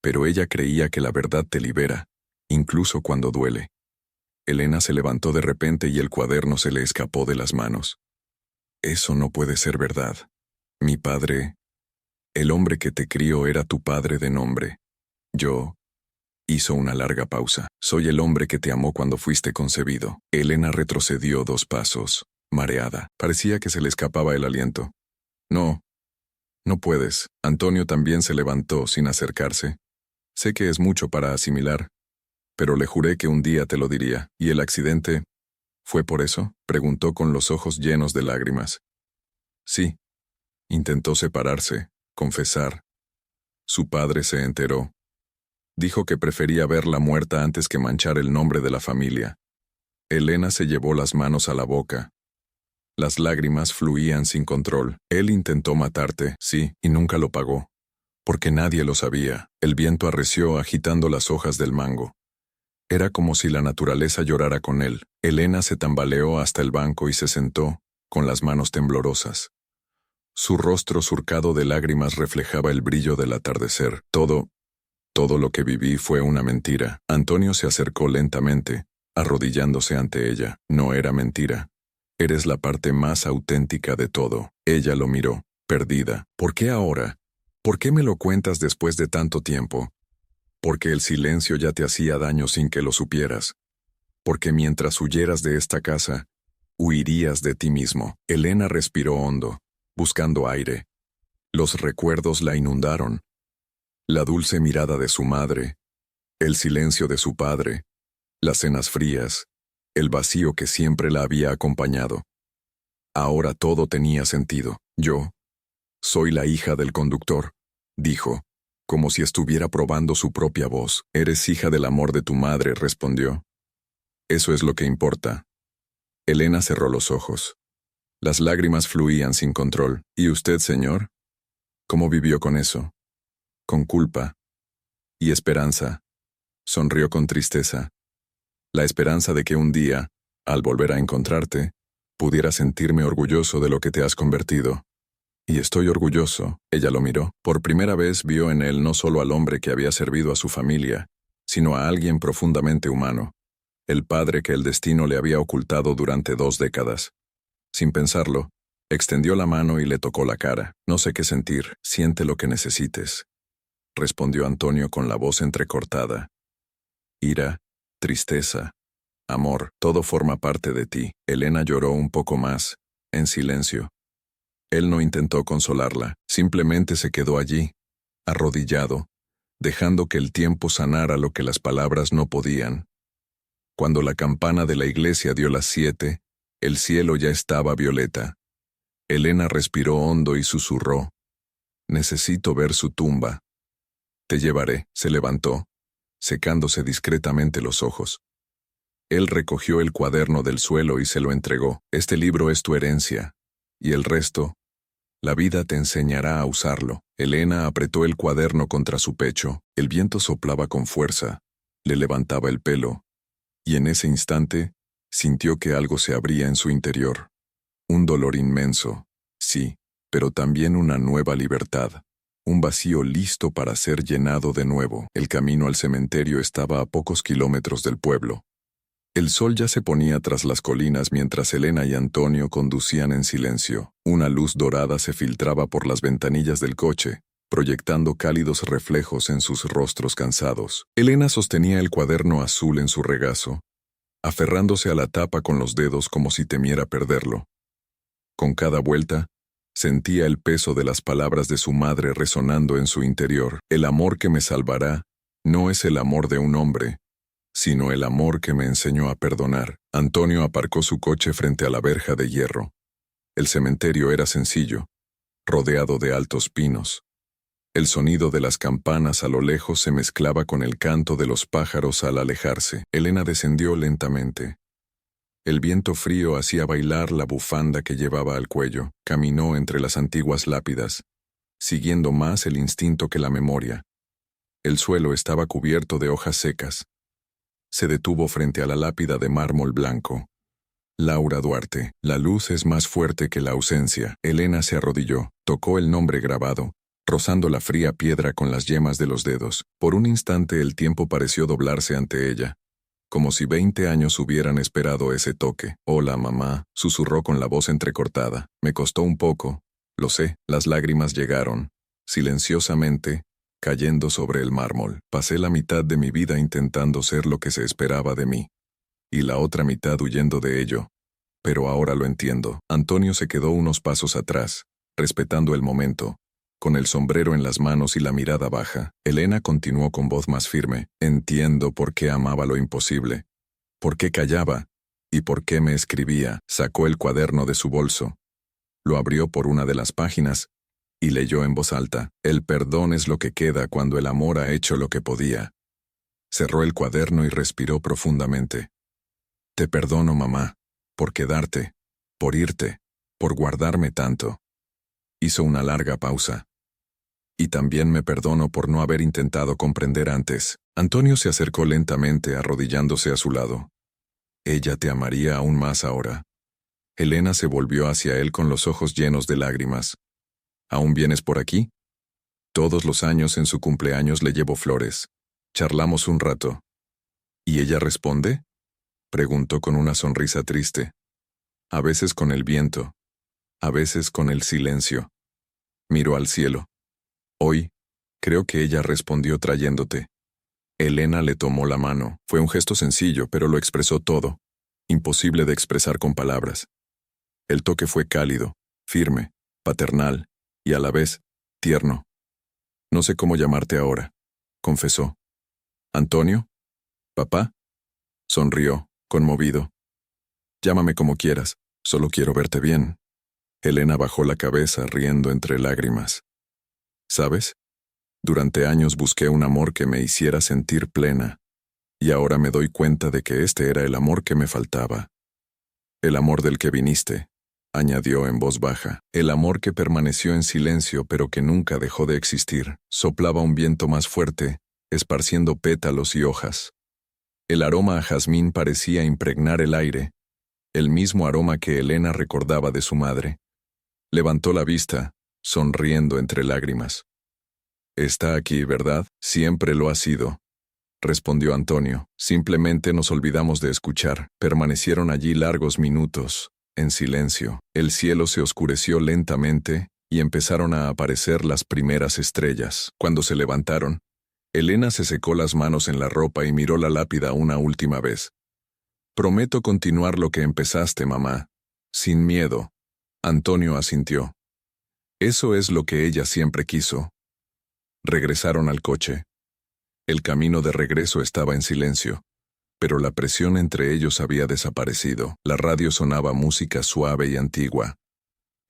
pero ella creía que la verdad te libera, incluso cuando duele. Elena se levantó de repente y el cuaderno se le escapó de las manos. Eso no puede ser verdad. Mi padre, el hombre que te crió, era tu padre de nombre. Yo... Hizo una larga pausa. Soy el hombre que te amó cuando fuiste concebido. Elena retrocedió 2 pasos, mareada. Parecía que se le escapaba el aliento. No. No puedes. Antonio también se levantó sin acercarse. Sé que es mucho para asimilar, pero le juré que un día te lo diría. ¿Y el accidente? ¿Fue por eso?, preguntó con los ojos llenos de lágrimas. Sí. Intentó separarse, confesar. Su padre se enteró. Dijo que prefería verla muerta antes que manchar el nombre de la familia. Elena se llevó las manos a la boca. Las lágrimas fluían sin control. Él intentó matarte, sí, y nunca lo pagó. Porque nadie lo sabía. El viento arreció agitando las hojas del mango. Era como si la naturaleza llorara con él. Elena se tambaleó hasta el banco y se sentó, con las manos temblorosas. Su rostro surcado de lágrimas reflejaba el brillo del atardecer. Todo lo que viví fue una mentira. Antonio se acercó lentamente, arrodillándose ante ella. No era mentira. Eres la parte más auténtica de todo. Ella lo miró, perdida. ¿Por qué ahora? ¿Por qué me lo cuentas después de tanto tiempo? Porque el silencio ya te hacía daño sin que lo supieras. Porque mientras huyeras de esta casa, huirías de ti mismo. Elena respiró hondo, buscando aire. Los recuerdos la inundaron. La dulce mirada de su madre, el silencio de su padre, las cenas frías, el vacío que siempre la había acompañado. Ahora todo tenía sentido. Yo soy la hija del conductor, dijo, como si estuviera probando su propia voz. Eres hija del amor de tu madre, respondió. Eso es lo que importa. Elena cerró los ojos. Las lágrimas fluían sin control. ¿Y usted, señor? ¿Cómo vivió con eso? Con culpa y esperanza. Sonrió con tristeza. La esperanza de que un día, al volver a encontrarte, pudiera sentirme orgulloso de lo que te has convertido. Y estoy orgulloso. Ella lo miró. Por primera vez vio en él no solo al hombre que había servido a su familia, sino a alguien profundamente humano, el padre que el destino le había ocultado durante 2 décadas. Sin pensarlo, extendió la mano y le tocó la cara. No sé qué sentir. Siente lo que necesites, respondió Antonio con la voz entrecortada. Ira, tristeza, amor, todo forma parte de ti. Elena lloró un poco más, en silencio. Él no intentó consolarla, simplemente se quedó allí, arrodillado, dejando que el tiempo sanara lo que las palabras no podían. Cuando la campana de la iglesia dio las 7, el cielo ya estaba violeta. Elena respiró hondo y susurró: «Necesito ver su tumba». «Te llevaré», se levantó, secándose discretamente los ojos. Él recogió el cuaderno del suelo y se lo entregó. «Este libro es tu herencia, y el resto, la vida te enseñará a usarlo». Elena apretó el cuaderno contra su pecho. El viento soplaba con fuerza, le levantaba el pelo, y en ese instante sintió que algo se abría en su interior. Un dolor inmenso, sí, pero también una nueva libertad. Un vacío listo para ser llenado de nuevo. El camino al cementerio estaba a pocos kilómetros del pueblo. El sol ya se ponía tras las colinas mientras Elena y Antonio conducían en silencio. Una luz dorada se filtraba por las ventanillas del coche, proyectando cálidos reflejos en sus rostros cansados. Elena sostenía el cuaderno azul en su regazo, aferrándose a la tapa con los dedos como si temiera perderlo. Con cada vuelta, sentía el peso de las palabras de su madre resonando en su interior. El amor que me salvará no es el amor de un hombre, sino el amor que me enseñó a perdonar. Antonio aparcó su coche frente a la verja de hierro. El cementerio era sencillo, rodeado de altos pinos. El sonido de las campanas a lo lejos se mezclaba con el canto de los pájaros al alejarse. Elena descendió lentamente. El viento frío hacía bailar la bufanda que llevaba al cuello. Caminó entre las antiguas lápidas, siguiendo más el instinto que la memoria. El suelo estaba cubierto de hojas secas. Se detuvo frente a la lápida de mármol blanco. Laura Duarte. La luz es más fuerte que la ausencia. Elena se arrodilló, tocó el nombre grabado, rozando la fría piedra con las yemas de los dedos. Por un instante el tiempo pareció doblarse ante ella, como si 20 años hubieran esperado ese toque. «Hola, mamá», susurró con la voz entrecortada. «Me costó un poco, lo sé». Las lágrimas llegaron, silenciosamente, cayendo sobre el mármol. «Pasé la mitad de mi vida intentando ser lo que se esperaba de mí, y la otra mitad huyendo de ello. Pero ahora lo entiendo». Antonio se quedó unos pasos atrás, respetando el momento, con el sombrero en las manos y la mirada baja. Elena continuó con voz más firme: «Entiendo por qué amaba lo imposible, por qué callaba, y por qué me escribía». Sacó el cuaderno de su bolso, lo abrió por una de las páginas, y leyó en voz alta: «El perdón es lo que queda cuando el amor ha hecho lo que podía». Cerró el cuaderno y respiró profundamente. «Te perdono, mamá, por quedarte, por irte, por guardarme tanto». Hizo una larga pausa. «Y también me perdono por no haber intentado comprender antes». Antonio se acercó lentamente, arrodillándose a su lado. «Ella te amaría aún más ahora». Elena se volvió hacia él con los ojos llenos de lágrimas. «¿Aún vienes por aquí?» «Todos los años en su cumpleaños le llevo flores. Charlamos un rato». «¿Y ella responde?», preguntó con una sonrisa triste. «A veces con el viento, a veces con el silencio». Miró al cielo. «Hoy, creo que ella respondió trayéndote». Elena le tomó la mano. Fue un gesto sencillo, pero lo expresó todo, imposible de expresar con palabras. El toque fue cálido, firme, paternal, y a la vez, tierno. «No sé cómo llamarte ahora», confesó. «¿Antonio? ¿Papá?». Sonrió, conmovido. «Llámame como quieras, solo quiero verte bien». Elena bajó la cabeza, riendo entre lágrimas. «¿Sabes? Durante años busqué un amor que me hiciera sentir plena, y ahora me doy cuenta de que este era el amor que me faltaba. El amor del que viniste», añadió en voz baja. «El amor que permaneció en silencio pero que nunca dejó de existir». Soplaba un viento más fuerte, esparciendo pétalos y hojas. El aroma a jazmín parecía impregnar el aire, el mismo aroma que Elena recordaba de su madre. Levantó la vista, sonriendo entre lágrimas. «Está aquí, ¿verdad?». «Siempre lo ha sido», respondió Antonio. «Simplemente nos olvidamos de escuchar». Permanecieron allí largos minutos, en silencio. El cielo se oscureció lentamente, y empezaron a aparecer las primeras estrellas. Cuando se levantaron, Elena se secó las manos en la ropa y miró la lápida una última vez. «Prometo continuar lo que empezaste, mamá. Sin miedo». Antonio asintió. Eso es lo que ella siempre quiso. Regresaron al coche. El camino de regreso estaba en silencio, pero la presión entre ellos había desaparecido. La radio sonaba música suave y antigua.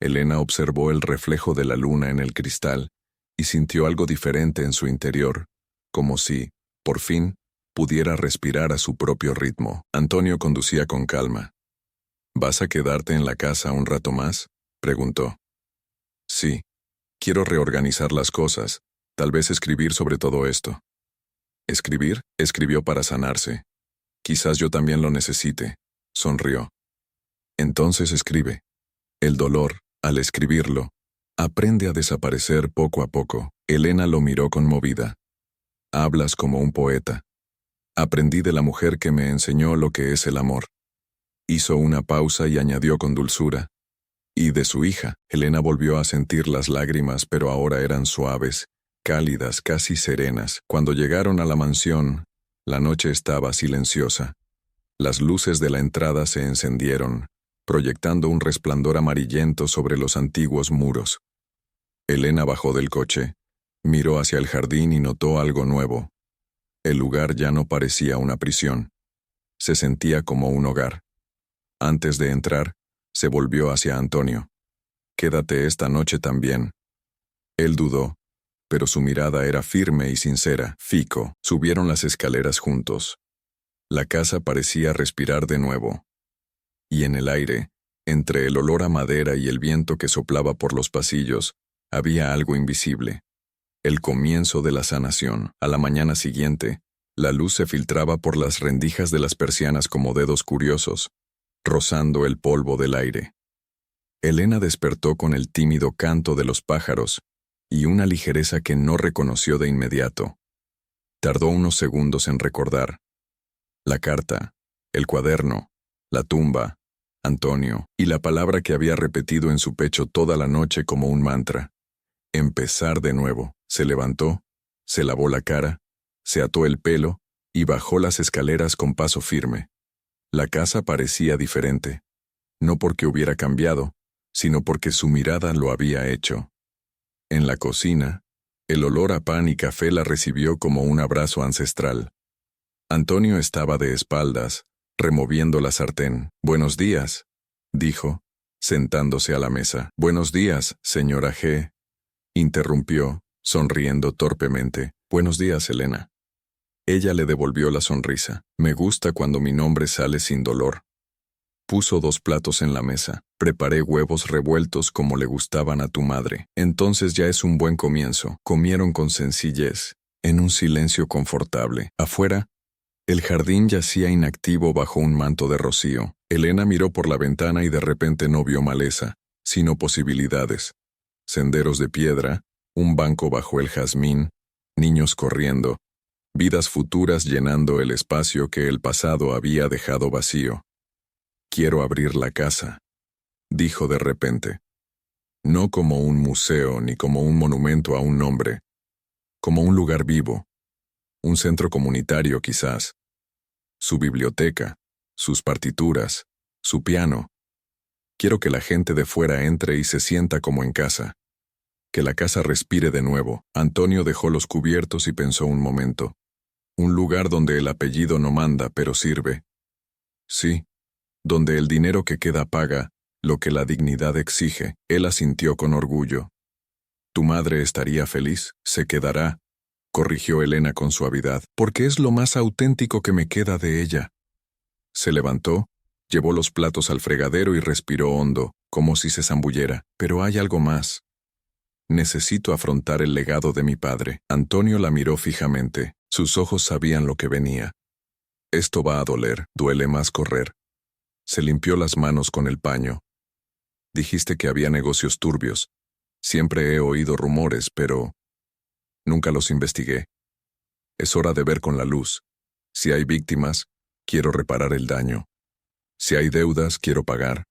Elena observó el reflejo de la luna en el cristal y sintió algo diferente en su interior, como si, por fin, pudiera respirar a su propio ritmo. Antonio conducía con calma. «¿Vas a quedarte en la casa un rato más?», preguntó. «Sí. Quiero reorganizar las cosas, tal vez escribir sobre todo esto». «¿Escribir?», escribió para sanarse. «Quizás yo también lo necesite», sonrió. «Entonces escribe. El dolor, al escribirlo, aprende a desaparecer poco a poco». Elena lo miró conmovida. «Hablas como un poeta. Aprendí de la mujer que me enseñó lo que es el amor». Hizo una pausa y añadió con dulzura. «Y de su hija». Elena volvió a sentir las lágrimas, pero ahora eran suaves, cálidas, casi serenas. Cuando llegaron a la mansión, la noche estaba silenciosa. Las luces de la entrada se encendieron, proyectando un resplandor amarillento sobre los antiguos muros. Elena bajó del coche, miró hacia el jardín y notó algo nuevo. El lugar ya no parecía una prisión. Se sentía como un hogar. Antes de entrar, se volvió hacia Antonio. «Quédate esta noche también». Él dudó, pero su mirada era firme y sincera. Fico. Subieron las escaleras juntos. La casa parecía respirar de nuevo. Y en el aire, entre el olor a madera y el viento que soplaba por los pasillos, había algo invisible. El comienzo de la sanación. A la mañana siguiente, la luz se filtraba por las rendijas de las persianas como dedos curiosos, rozando el polvo del aire. Elena despertó con el tímido canto de los pájaros y una ligereza que no reconoció de inmediato. Tardó unos segundos en recordar. La carta, el cuaderno, la tumba, Antonio, y la palabra que había repetido en su pecho toda la noche como un mantra. Empezar de nuevo. Se levantó, se lavó la cara, se ató el pelo y bajó las escaleras con paso firme. La casa parecía diferente, no porque hubiera cambiado, sino porque su mirada lo había hecho. En la cocina, el olor a pan y café la recibió como un abrazo ancestral. Antonio estaba de espaldas, removiendo la sartén. «Buenos días», dijo, sentándose a la mesa. «Buenos días, señora G», interrumpió, sonriendo torpemente. «Buenos días, Elena». Ella le devolvió la sonrisa. «Me gusta cuando mi nombre sale sin dolor». Puso 2 platos en la mesa. «Preparé huevos revueltos como le gustaban a tu madre». «Entonces ya es un buen comienzo». Comieron con sencillez, en un silencio confortable. Afuera, el jardín yacía inactivo bajo un manto de rocío. Elena miró por la ventana y de repente no vio maleza, sino posibilidades. Senderos de piedra, un banco bajo el jazmín, niños corriendo, vidas futuras llenando el espacio que el pasado había dejado vacío. «Quiero abrir la casa», dijo de repente. No como un museo ni como un monumento a un nombre, como un lugar vivo, un centro comunitario quizás. Su biblioteca, sus partituras, su piano. Quiero que la gente de fuera entre y se sienta como en casa. Que la casa respire de nuevo. Antonio dejó los cubiertos y pensó un momento. Un lugar donde el apellido no manda, pero sirve. Sí, donde el dinero que queda paga lo que la dignidad exige. Él asintió con orgullo. «¿Tu madre estaría feliz? Se quedará», corrigió Elena con suavidad, «porque es lo más auténtico que me queda de ella». Se levantó, llevó los platos al fregadero y respiró hondo, como si se zambullera. «Pero hay algo más. Necesito afrontar el legado de mi padre». Antonio la miró fijamente. Sus ojos sabían lo que venía. «Esto va a doler, duele más correr». Se limpió las manos con el paño. «Dijiste que había negocios turbios. Siempre he oído rumores, pero nunca los investigué. Es hora de ver con la luz. Si hay víctimas, quiero reparar el daño. Si hay deudas, quiero pagar.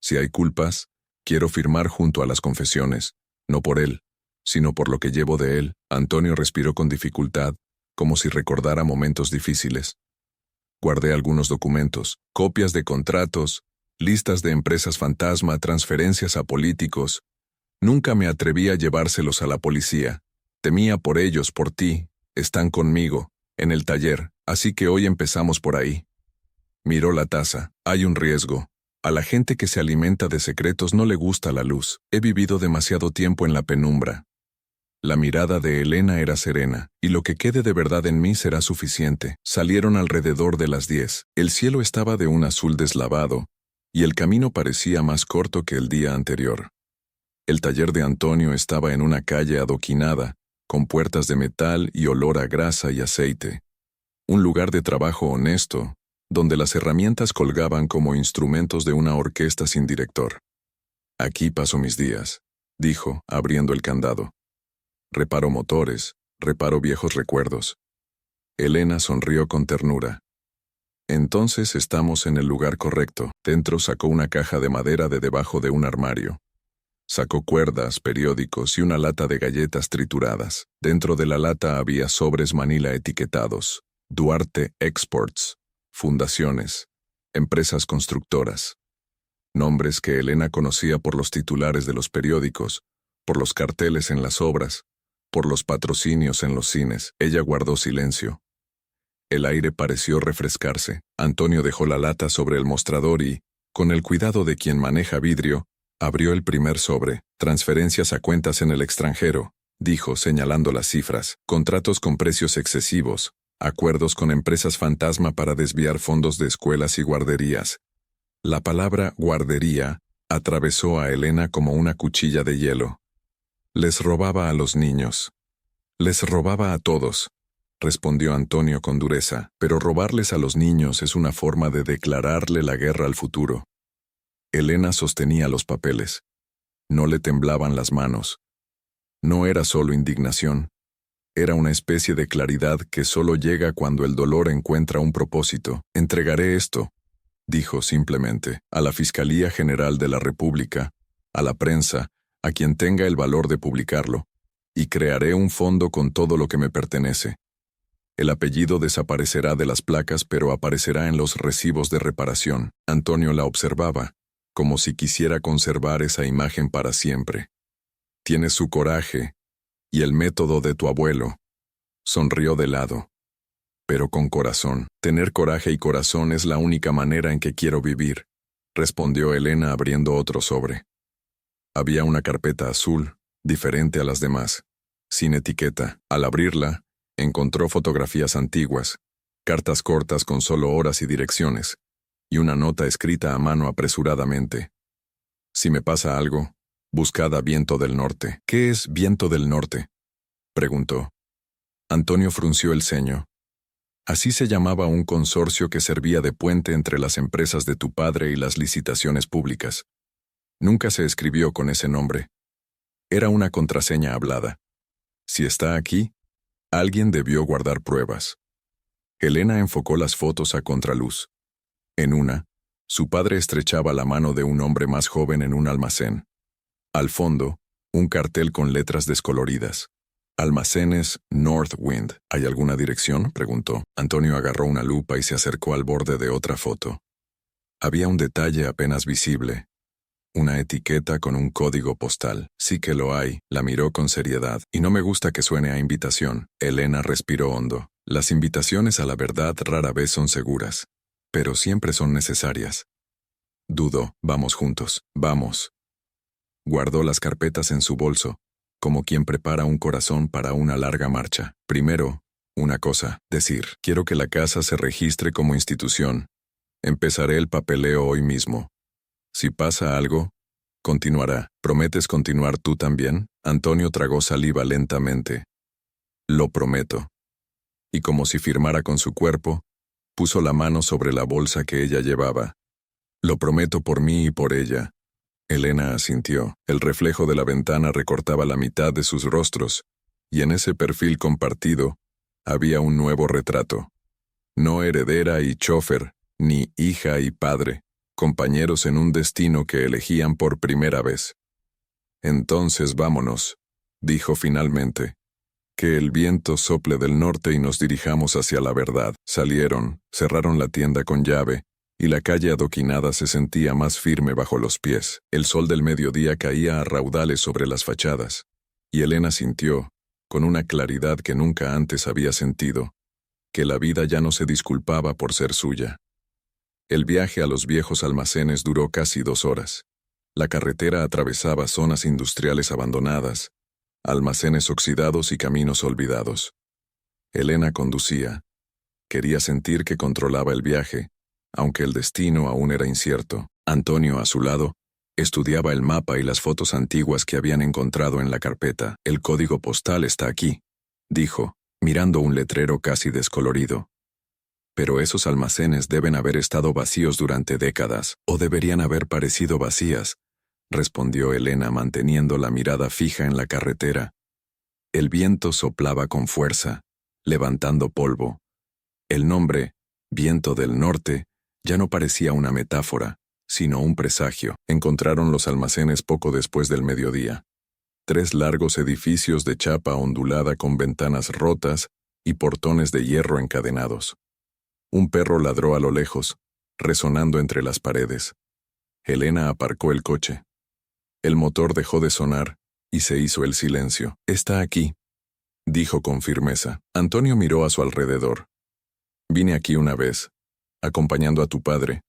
Si hay culpas, quiero firmar junto a las confesiones. No por él, sino por lo que llevo de él. Antonio respiró con dificultad, como si recordara momentos difíciles. Guardé algunos documentos, copias de contratos, listas de empresas fantasma, transferencias a políticos. Nunca me atreví a llevárselos a la policía. Temía por ellos, por ti. Están conmigo, en el taller, así que hoy empezamos por ahí. Miró la taza. Hay un riesgo. A la gente que se alimenta de secretos no le gusta la luz. He vivido demasiado tiempo en la penumbra. La mirada de Elena era serena, y lo que quede de verdad en mí será suficiente. Salieron alrededor de las 10. El cielo estaba de un azul deslavado, y el camino parecía más corto que el día anterior. El taller de Antonio estaba en una calle adoquinada, con puertas de metal y olor a grasa y aceite. Un lugar de trabajo honesto, donde las herramientas colgaban como instrumentos de una orquesta sin director. Aquí paso mis días, dijo, abriendo el candado. Reparo motores, reparo viejos recuerdos. Elena sonrió con ternura. Entonces estamos en el lugar correcto. Dentro sacó una caja de madera de debajo de un armario. Sacó cuerdas, periódicos y una lata de galletas trituradas. Dentro de la lata había sobres Manila etiquetados. Duarte Exports, fundaciones, empresas constructoras. Nombres que Elena conocía por los titulares de los periódicos, por los carteles en las obras, por los patrocinios en los cines. Ella guardó silencio. El aire pareció refrescarse. Antonio dejó la lata sobre el mostrador y, con el cuidado de quien maneja vidrio, abrió el primer sobre. Transferencias a cuentas en el extranjero, dijo señalando las cifras. Contratos con precios excesivos. Acuerdos con empresas fantasma para desviar fondos de escuelas y guarderías. La palabra guardería atravesó a Elena como una cuchilla de hielo. Les robaba a los niños. Les robaba a todos, respondió Antonio con dureza, pero robarles a los niños es una forma de declararle la guerra al futuro. Elena sostenía los papeles. No le temblaban las manos. No era solo indignación. Era una especie de claridad que solo llega cuando el dolor encuentra un propósito. Entregaré esto, dijo simplemente, a la Fiscalía General de la República, a la prensa, a quien tenga el valor de publicarlo, y crearé un fondo con todo lo que me pertenece. El apellido desaparecerá de las placas, pero aparecerá en los recibos de reparación. Antonio la observaba, como si quisiera conservar esa imagen para siempre. Tienes su coraje y el método de tu abuelo. Sonrió de lado. Pero con corazón. Tener coraje y corazón es la única manera en que quiero vivir, respondió Elena abriendo otro sobre. Había una carpeta azul, diferente a las demás, sin etiqueta. Al abrirla, encontró fotografías antiguas, cartas cortas con solo horas y direcciones, y una nota escrita a mano apresuradamente. Si me pasa algo, buscad a Viento del Norte. ¿Qué es Viento del Norte?, preguntó. Antonio frunció el ceño. Así se llamaba un consorcio que servía de puente entre las empresas de tu padre y las licitaciones públicas. Nunca se escribió con ese nombre. Era una contraseña hablada. Si está aquí, alguien debió guardar pruebas. Elena enfocó las fotos a contraluz. En una, su padre estrechaba la mano de un hombre más joven en un almacén. Al fondo, un cartel con letras descoloridas. Almacenes Northwind. ¿Hay alguna dirección?, preguntó. Antonio agarró una lupa y se acercó al borde de otra foto. Había un detalle apenas visible. Una etiqueta con un código postal. Sí que lo hay, la miró con seriedad. Y no me gusta que suene a invitación. Elena respiró hondo. Las invitaciones a la verdad rara vez son seguras, pero siempre son necesarias. Dudó. Vamos juntos. Vamos. Guardó las carpetas en su bolso, como quien prepara un corazón para una larga marcha. Primero, una cosa, decir, quiero que la casa se registre como institución. Empezaré el papeleo hoy mismo. Si pasa algo, continuará. ¿Prometes continuar tú también? Antonio tragó saliva lentamente. Lo prometo. Y como si firmara con su cuerpo, puso la mano sobre la bolsa que ella llevaba. Lo prometo por mí y por ella. Elena asintió. El reflejo de la ventana recortaba la mitad de sus rostros, y en ese perfil compartido había un nuevo retrato. No heredera y chofer, ni hija y padre, compañeros en un destino que elegían por primera vez. Entonces vámonos, dijo finalmente. Que el viento sople del norte y nos dirijamos hacia la verdad. Salieron, cerraron la tienda con llave, y la calle adoquinada se sentía más firme bajo los pies. El sol del mediodía caía a raudales sobre las fachadas, y Elena sintió, con una claridad que nunca antes había sentido, que la vida ya no se disculpaba por ser suya. El viaje a los viejos almacenes duró casi 2 horas. La carretera atravesaba zonas industriales abandonadas, almacenes oxidados y caminos olvidados. Elena conducía. Quería sentir que controlaba el viaje, aunque el destino aún era incierto. Antonio, a su lado, estudiaba el mapa y las fotos antiguas que habían encontrado en la carpeta. El código postal está aquí, dijo, mirando un letrero casi descolorido. Pero esos almacenes deben haber estado vacíos durante décadas, o deberían haber parecido vacías, respondió Elena manteniendo la mirada fija en la carretera. El viento soplaba con fuerza, levantando polvo. El nombre, Viento del Norte, ya no parecía una metáfora, sino un presagio. Encontraron los almacenes poco después del mediodía. 3 largos edificios de chapa ondulada con ventanas rotas y portones de hierro encadenados. Un perro ladró a lo lejos, resonando entre las paredes. Elena aparcó el coche. El motor dejó de sonar y se hizo el silencio. «Está aquí», dijo con firmeza. Antonio miró a su alrededor. «Vine aquí una vez, acompañando a tu padre.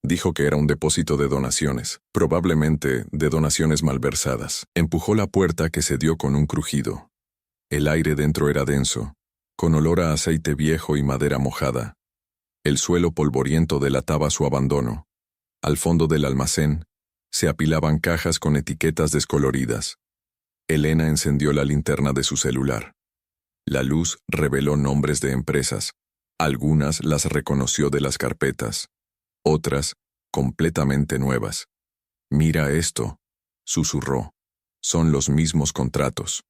Dijo que era un depósito de donaciones, probablemente de donaciones malversadas». Empujó la puerta que se dio con un crujido. El aire dentro era denso, con olor a aceite viejo y madera mojada. El suelo polvoriento delataba su abandono. Al fondo del almacén, se apilaban cajas con etiquetas descoloridas. Elena encendió la linterna de su celular. La luz reveló nombres de empresas. Algunas las reconoció de las carpetas. Otras, completamente nuevas. «Mira esto», susurró. «Son los mismos contratos».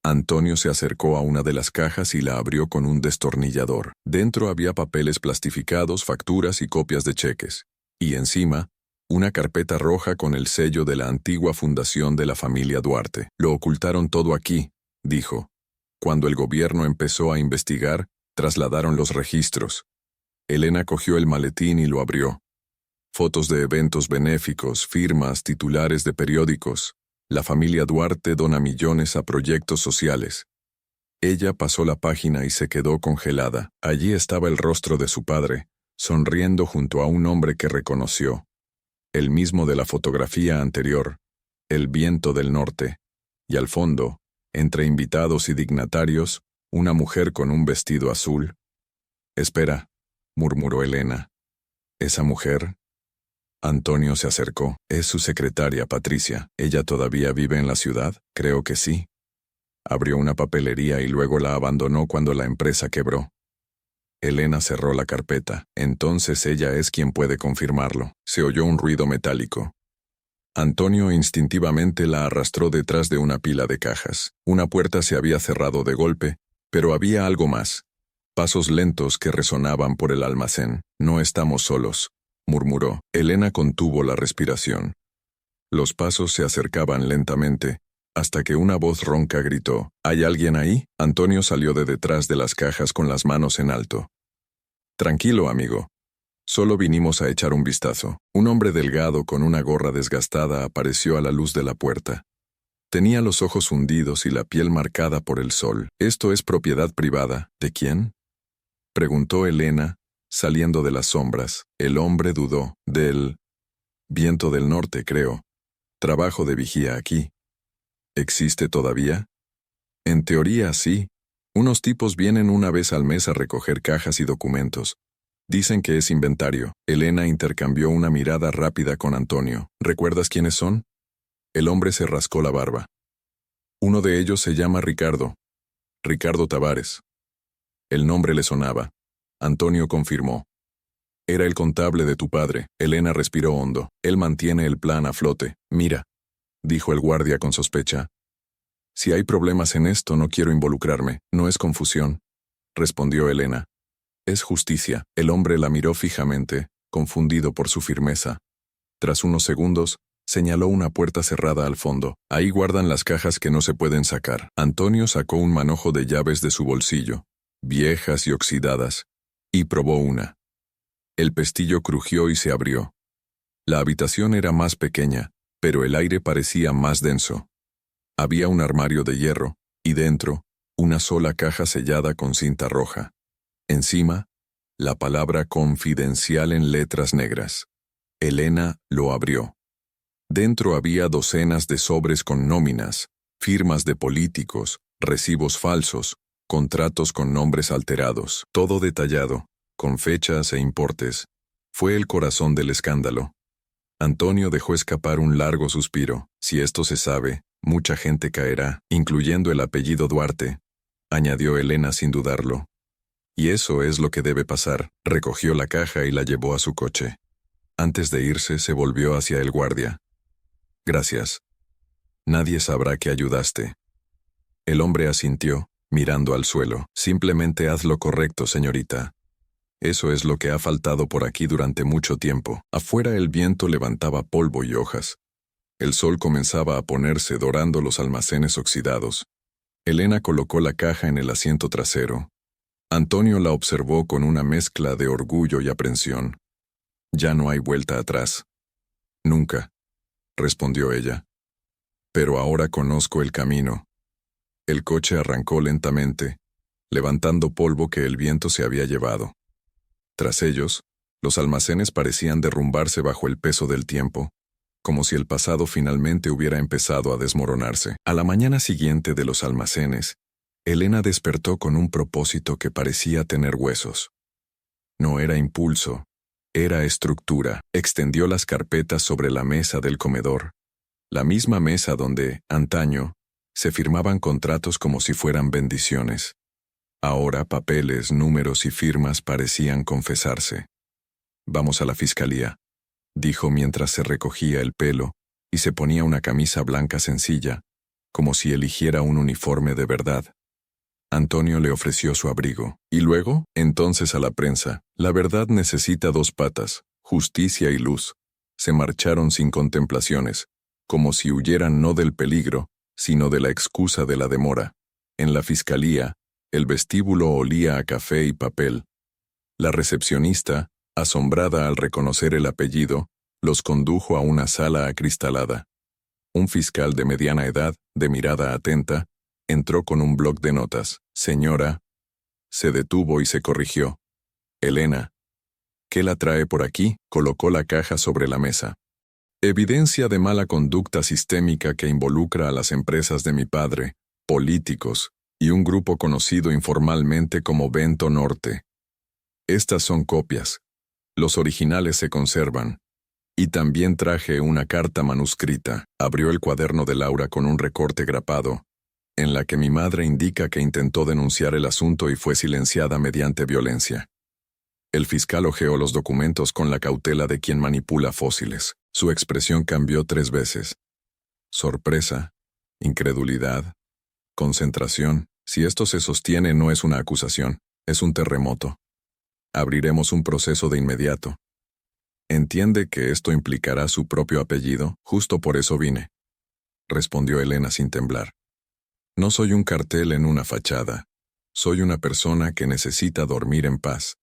Antonio se acercó a una de las cajas y la abrió con un destornillador. Dentro había papeles plastificados, facturas y copias de cheques. Y encima, una carpeta roja con el sello de la antigua fundación de la familia Duarte. «Lo ocultaron todo aquí», dijo. Cuando el gobierno empezó a investigar, trasladaron los registros. Elena cogió el maletín y lo abrió. Fotos de eventos benéficos, firmas, titulares de periódicos. La familia Duarte dona millones a proyectos sociales. Ella pasó la página y se quedó congelada. Allí estaba el rostro de su padre, sonriendo junto a un hombre que reconoció. El mismo de la fotografía anterior, el Viento del Norte. Y al fondo, entre invitados y dignatarios, una mujer con un vestido azul. «Espera», murmuró Elena. «¿Esa mujer?» Antonio se acercó. «Es su secretaria, Patricia. ¿Ella todavía vive en la ciudad? Creo que sí». Abrió una papelería y luego la abandonó cuando la empresa quebró. Elena cerró la carpeta. «Entonces ella es quien puede confirmarlo». Se oyó un ruido metálico. Antonio instintivamente la arrastró detrás de una pila de cajas. Una puerta se había cerrado de golpe, pero había algo más. Pasos lentos que resonaban por el almacén. «No estamos solos», murmuró. Elena contuvo la respiración. Los pasos se acercaban lentamente, hasta que una voz ronca gritó: «¿Hay alguien ahí?». Antonio salió de detrás de las cajas con las manos en alto. «Tranquilo, amigo. Solo vinimos a echar un vistazo». Un hombre delgado con una gorra desgastada apareció a la luz de la puerta. Tenía los ojos hundidos y la piel marcada por el sol. «¿Esto es propiedad privada? ¿De quién?», preguntó Elena, saliendo de las sombras. El hombre dudó. «Del Viento del Norte, creo. Trabajo de vigía aquí». «¿Existe todavía?». «En teoría, sí. Unos tipos vienen una vez al mes a recoger cajas y documentos. Dicen que es inventario». Elena intercambió una mirada rápida con Antonio. «¿Recuerdas quiénes son?». El hombre se rascó la barba. «Uno de ellos se llama Ricardo. Ricardo Tavares». El nombre le sonaba. Antonio confirmó. «Era el contable de tu padre». Elena respiró hondo. «Él mantiene el plan a flote». «Mira», dijo el guardia con sospecha. «Si hay problemas en esto, no quiero involucrarme». «No es confusión», respondió Elena. «Es justicia». El hombre la miró fijamente, confundido por su firmeza. Tras unos segundos, Señaló una puerta cerrada al fondo. Ahí guardan las cajas que no se pueden sacar. Antonio sacó un manojo de llaves de su bolsillo, viejas y oxidadas, y probó una. El pestillo crujió y se abrió. La habitación era más pequeña, pero el aire parecía más denso. Había un armario de hierro, y dentro, una sola caja sellada con cinta roja. Encima, la palabra confidencial en letras negras. Elena lo abrió. Dentro había docenas de sobres con nóminas, firmas de políticos, recibos falsos, contratos con nombres alterados, todo detallado, con fechas e importes. Fue el corazón del escándalo. Antonio dejó escapar un largo suspiro. Si esto se sabe, mucha gente caerá, incluyendo el apellido Duarte, añadió Elena sin dudarlo. Y eso es lo que debe pasar. Recogió la caja y la llevó a su coche. Antes de irse, se volvió hacia el guardia. Gracias. Nadie sabrá que ayudaste. El hombre asintió, mirando al suelo. Simplemente haz lo correcto, señorita. Eso es lo que ha faltado por aquí durante mucho tiempo. Afuera el viento levantaba polvo y hojas. El sol comenzaba a ponerse dorando los almacenes oxidados. Elena colocó la caja en el asiento trasero. Antonio la observó con una mezcla de orgullo y aprensión. Ya no hay vuelta atrás. Nunca, respondió ella. Pero ahora conozco el camino. El coche arrancó lentamente, levantando polvo que el viento se había llevado. Tras ellos, los almacenes parecían derrumbarse bajo el peso del tiempo, como si el pasado finalmente hubiera empezado a desmoronarse. A la mañana siguiente de los almacenes, Elena despertó con un propósito que parecía tener huesos. No era impulso, era estructura. Extendió las carpetas sobre la mesa del comedor, la misma mesa donde, antaño, se firmaban contratos como si fueran bendiciones. Ahora papeles, números y firmas parecían confesarse. Vamos a la fiscalía, dijo mientras se recogía el pelo y se ponía una camisa blanca sencilla, como si eligiera un uniforme de verdad. Antonio le ofreció su abrigo. ¿Y luego? Entonces a la prensa. La verdad necesita dos patas, justicia y luz. Se marcharon sin contemplaciones, como si huyeran no del peligro, sino de la excusa de la demora. En la fiscalía, el vestíbulo olía a café y papel. La recepcionista, asombrada al reconocer el apellido, los condujo a una sala acristalada. Un fiscal de mediana edad, de mirada atenta, entró con un bloc de notas. Señora. Se detuvo y se corrigió. Elena. ¿Qué la trae por aquí? Colocó la caja sobre la mesa. Evidencia de mala conducta sistémica que involucra a las empresas de mi padre, políticos, y un grupo conocido informalmente como Vento Norte. Estas son copias. Los originales se conservan. Y también traje una carta manuscrita. Abrió el cuaderno de Laura con un recorte grapado, en la que mi madre indica que intentó denunciar el asunto y fue silenciada mediante violencia. El fiscal hojeó los documentos con la cautela de quien manipula fósiles. Su expresión cambió 3 veces. Sorpresa, incredulidad, concentración. Si esto se sostiene, no es una acusación, es un terremoto. Abriremos un proceso de inmediato. ¿Entiende que esto implicará su propio apellido? Justo por eso vine, respondió Elena sin temblar. No soy un cartel en una fachada. Soy una persona que necesita dormir en paz.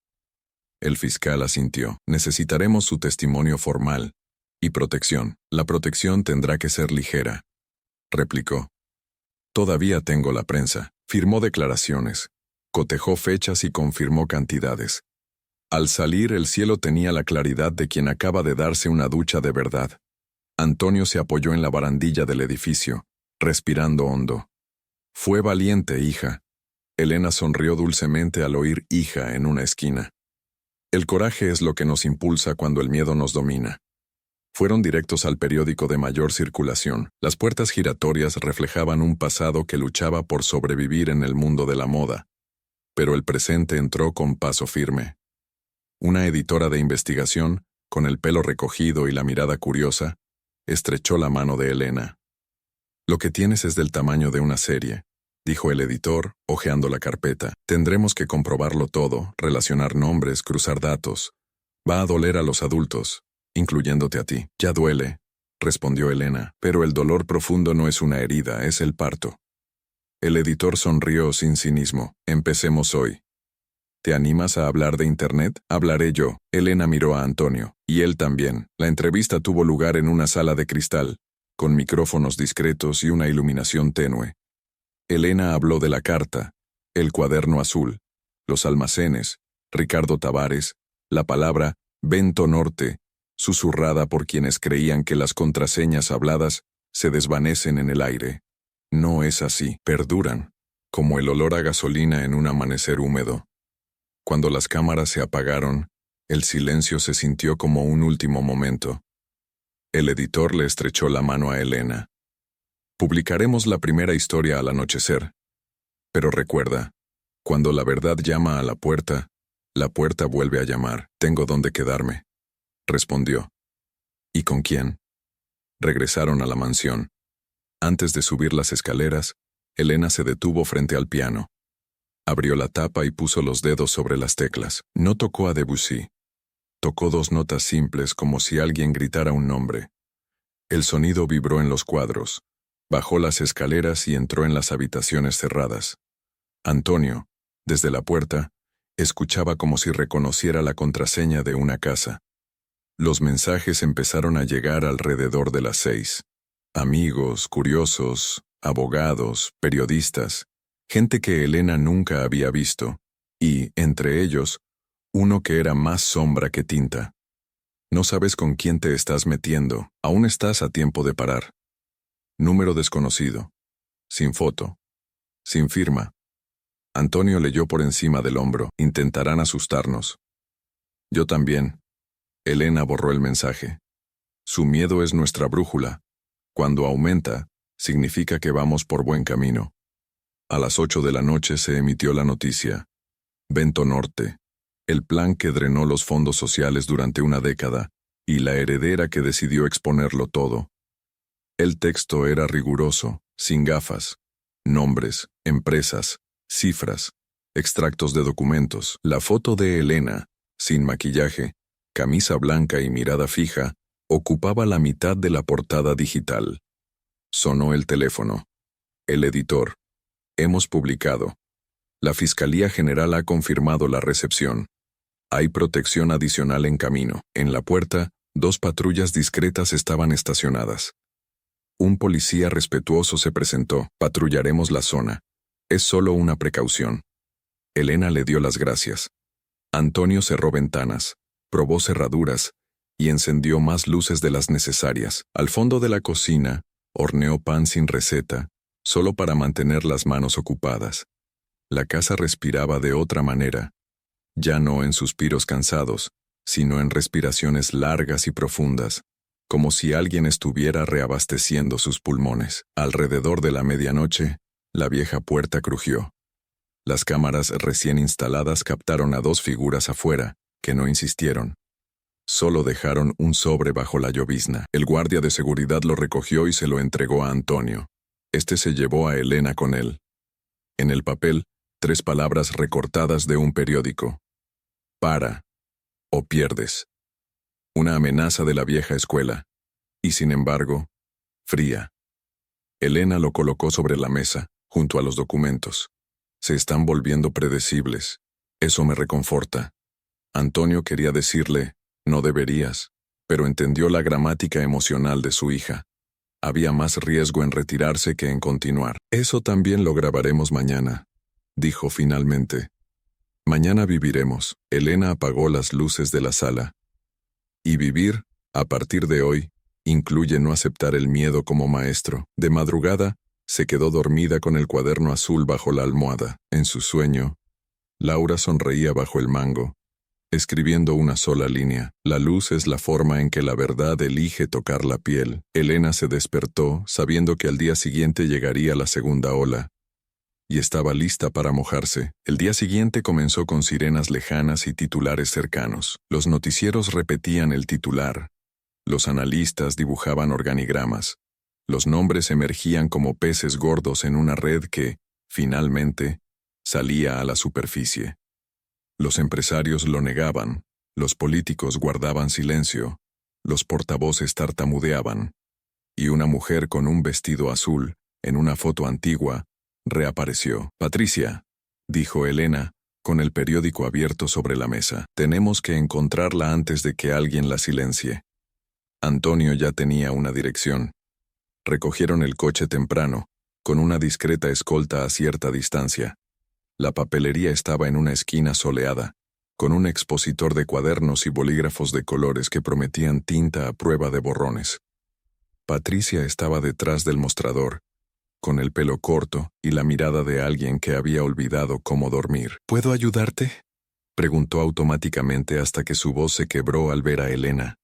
El fiscal asintió. Necesitaremos su testimonio formal y protección. La protección tendrá que ser ligera, replicó. Todavía tengo la prensa. Firmó declaraciones, cotejó fechas y confirmó cantidades. Al salir, el cielo tenía la claridad de quien acaba de darse una ducha de verdad. Antonio se apoyó en la barandilla del edificio, respirando hondo. Fue valiente, hija. Elena sonrió dulcemente al oír hija en una esquina. El coraje es lo que nos impulsa cuando el miedo nos domina. Fueron directos al periódico de mayor circulación. Las puertas giratorias reflejaban un pasado que luchaba por sobrevivir en el mundo de la moda. Pero el presente entró con paso firme. Una editora de investigación, con el pelo recogido y la mirada curiosa, estrechó la mano de Elena. Lo que tienes es del tamaño de una serie, dijo el editor, hojeando la carpeta. Tendremos que comprobarlo todo, relacionar nombres, cruzar datos. Va a doler a los adultos, incluyéndote a ti. Ya duele, respondió Elena, pero el dolor profundo no es una herida, es el parto. El editor sonrió sin cinismo. Empecemos hoy. ¿Te animas a hablar de Internet? Hablaré yo. Elena miró a Antonio, y él también. La entrevista tuvo lugar en una sala de cristal, con micrófonos discretos y una iluminación tenue. Elena habló de la carta, el cuaderno azul, los almacenes, Ricardo Tavares, la palabra Vento Norte, susurrada por quienes creían que las contraseñas habladas se desvanecen en el aire. No es así, perduran, como el olor a gasolina en un amanecer húmedo. Cuando las cámaras se apagaron, el silencio se sintió como un último momento. El editor le estrechó la mano a Elena. Publicaremos la primera historia al anochecer. Pero recuerda, cuando la verdad llama a la puerta vuelve a llamar. Tengo dónde quedarme, respondió. ¿Y con quién? Regresaron a la mansión. Antes de subir las escaleras, Elena se detuvo frente al piano. Abrió la tapa y puso los dedos sobre las teclas. No tocó a Debussy. Tocó dos notas simples como si alguien gritara un nombre. El sonido vibró en los cuadros. Bajó las escaleras y entró en las habitaciones cerradas. Antonio, desde la puerta, escuchaba como si reconociera la contraseña de una casa. Los mensajes empezaron a llegar alrededor de las 6. Amigos, curiosos, abogados, periodistas, gente que Elena nunca había visto, y, entre ellos, uno que era más sombra que tinta. No sabes con quién te estás metiendo, aún estás a tiempo de parar. Número desconocido. Sin foto. Sin firma. Antonio leyó por encima del hombro. Intentarán asustarnos. Yo también. Elena borró el mensaje. Su miedo es nuestra brújula. Cuando aumenta, significa que vamos por buen camino. A las 8 de la noche se emitió la noticia. Vento Norte. El plan que drenó los fondos sociales durante una década, y la heredera que decidió exponerlo todo. El texto era riguroso, sin gafas. Nombres, empresas, cifras, extractos de documentos. La foto de Elena, sin maquillaje, camisa blanca y mirada fija, ocupaba la mitad de la portada digital. Sonó el teléfono. El editor. Hemos publicado. La Fiscalía General ha confirmado la recepción. Hay protección adicional en camino. En la puerta, 2 patrullas discretas estaban estacionadas. Un policía respetuoso se presentó. Patrullaremos la zona. Es solo una precaución. Elena le dio las gracias. Antonio cerró ventanas, probó cerraduras y encendió más luces de las necesarias. Al fondo de la cocina, horneó pan sin receta, solo para mantener las manos ocupadas. La casa respiraba de otra manera, ya no en suspiros cansados, sino en respiraciones largas y profundas, como si alguien estuviera reabasteciendo sus pulmones. Alrededor de la medianoche, la vieja puerta crujió. Las cámaras recién instaladas captaron a 2 figuras afuera, que no insistieron. Solo dejaron un sobre bajo la llovizna. El guardia de seguridad lo recogió y se lo entregó a Antonio. Este se llevó a Elena con él. En el papel, 3 palabras recortadas de un periódico. Para, o pierdes. Una amenaza de la vieja escuela. Y sin embargo, fría. Elena lo colocó sobre la mesa, junto a los documentos. Se están volviendo predecibles. Eso me reconforta. Antonio quería decirle, no deberías, pero entendió la gramática emocional de su hija. Había más riesgo en retirarse que en continuar. Eso también lo grabaremos mañana, dijo finalmente. Mañana viviremos. Elena apagó las luces de la sala. Y vivir, a partir de hoy, incluye no aceptar el miedo como maestro. De madrugada, se quedó dormida con el cuaderno azul bajo la almohada. En su sueño, Laura sonreía bajo el mango, escribiendo una sola línea. La luz es la forma en que la verdad elige tocar la piel. Elena se despertó, sabiendo que al día siguiente llegaría la segunda ola, y estaba lista para mojarse. El día siguiente comenzó con sirenas lejanas y titulares cercanos. Los noticieros repetían el titular. Los analistas dibujaban organigramas. Los nombres emergían como peces gordos en una red que, finalmente, salía a la superficie. Los empresarios lo negaban, los políticos guardaban silencio, los portavoces tartamudeaban. y una mujer con un vestido azul, en una foto antigua, reapareció. «Patricia», dijo Elena, con el periódico abierto sobre la mesa. «Tenemos que encontrarla antes de que alguien la silencie». Antonio ya tenía una dirección. Recogieron el coche temprano, con una discreta escolta a cierta distancia. La papelería estaba en una esquina soleada, con un expositor de cuadernos y bolígrafos de colores que prometían tinta a prueba de borrones. Patricia estaba detrás del mostrador, con el pelo corto y la mirada de alguien que había olvidado cómo dormir. «¿Puedo ayudarte?», preguntó automáticamente hasta que su voz se quebró al ver a Elena.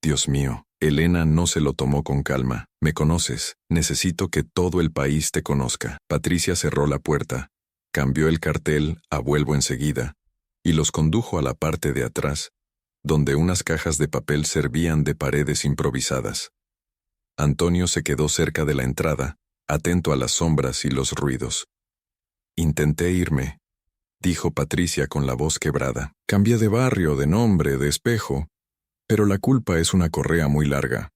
Dios mío, Elena no se lo tomó con calma. «Me conoces, necesito que todo el país te conozca». Patricia cerró la puerta, cambió el cartel a «Vuelvo enseguida» y los condujo a la parte de atrás, donde unas cajas de papel servían de paredes improvisadas. Antonio se quedó cerca de la entrada, atento a las sombras y los ruidos. «Intenté irme», dijo Patricia con la voz quebrada. «Cambié de barrio, de nombre, de espejo, pero la culpa es una correa muy larga».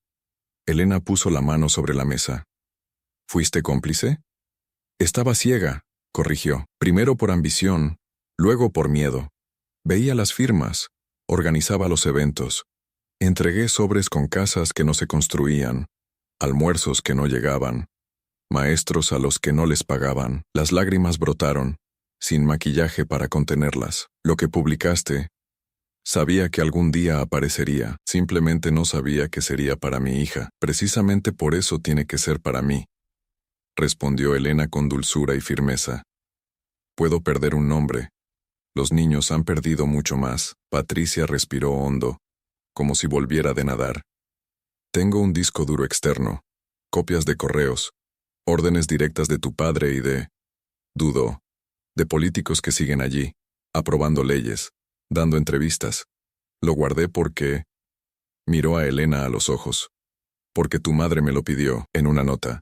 Elena puso la mano sobre la mesa. «¿Fuiste cómplice?» «Estaba ciega», corrigió. «Primero por ambición, luego por miedo. Veía las firmas, organizaba los eventos. Entregué sobres con casas que no se construían, almuerzos que no llegaban, maestros a los que no les pagaban». Las lágrimas brotaron, sin maquillaje para contenerlas. «Lo que publicaste, sabía que algún día aparecería, simplemente no sabía que sería para mi hija. Precisamente por eso tiene que ser para mí», respondió Elena con dulzura y firmeza. «Puedo perder un nombre. Los niños han perdido mucho más». Patricia respiró hondo, como si volviera de nadar. «Tengo un disco duro externo, copias de correos, órdenes directas de tu padre y dudo, de políticos que siguen allí, aprobando leyes, dando entrevistas. Lo guardé porque...» Miró a Elena a los ojos. «Porque tu madre me lo pidió, en una nota.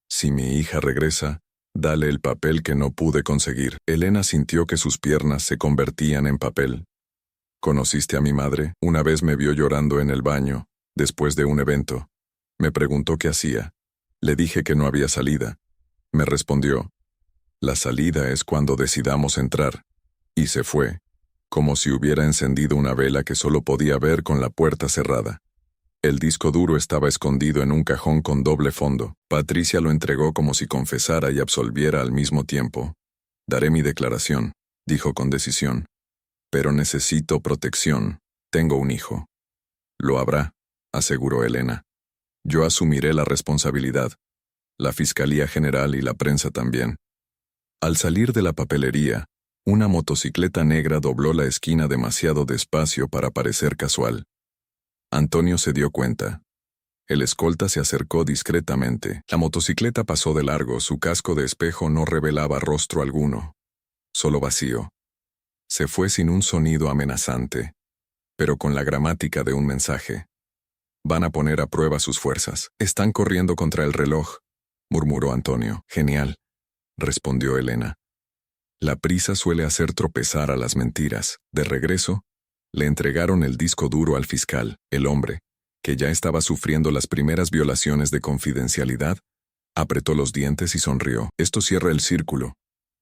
Si mi hija regresa, dale el papel que no pude conseguir». Elena sintió que sus piernas se convertían en papel. «¿Conociste a mi madre? Una vez me vio llorando en el baño, después de un evento. Me preguntó qué hacía. Le dije que no había salida. Me respondió, la salida es cuando decidamos entrar. Y se fue, como si hubiera encendido una vela que solo podía ver con la puerta cerrada. El disco duro estaba escondido en un cajón con doble fondo. Patricia lo entregó como si confesara y absolviera al mismo tiempo. «Daré mi declaración», dijo con decisión. «Pero necesito protección. Tengo un hijo». «Lo habrá», aseguró Elena. «Yo asumiré la responsabilidad. La Fiscalía General y la prensa también». Al salir de la papelería, una motocicleta negra dobló la esquina demasiado despacio para parecer casual. Antonio se dio cuenta. El escolta se acercó discretamente. La motocicleta pasó de largo, su casco de espejo no revelaba rostro alguno. Solo vacío. Se fue sin un sonido amenazante, pero con la gramática de un mensaje. «Van a poner a prueba sus fuerzas. Están corriendo contra el reloj», murmuró Antonio. «Genial», respondió Elena. La prisa suele hacer tropezar a las mentiras. De regreso, le entregaron el disco duro al fiscal. El hombre, que ya estaba sufriendo las primeras violaciones de confidencialidad, apretó los dientes y sonrió. «Esto cierra el círculo.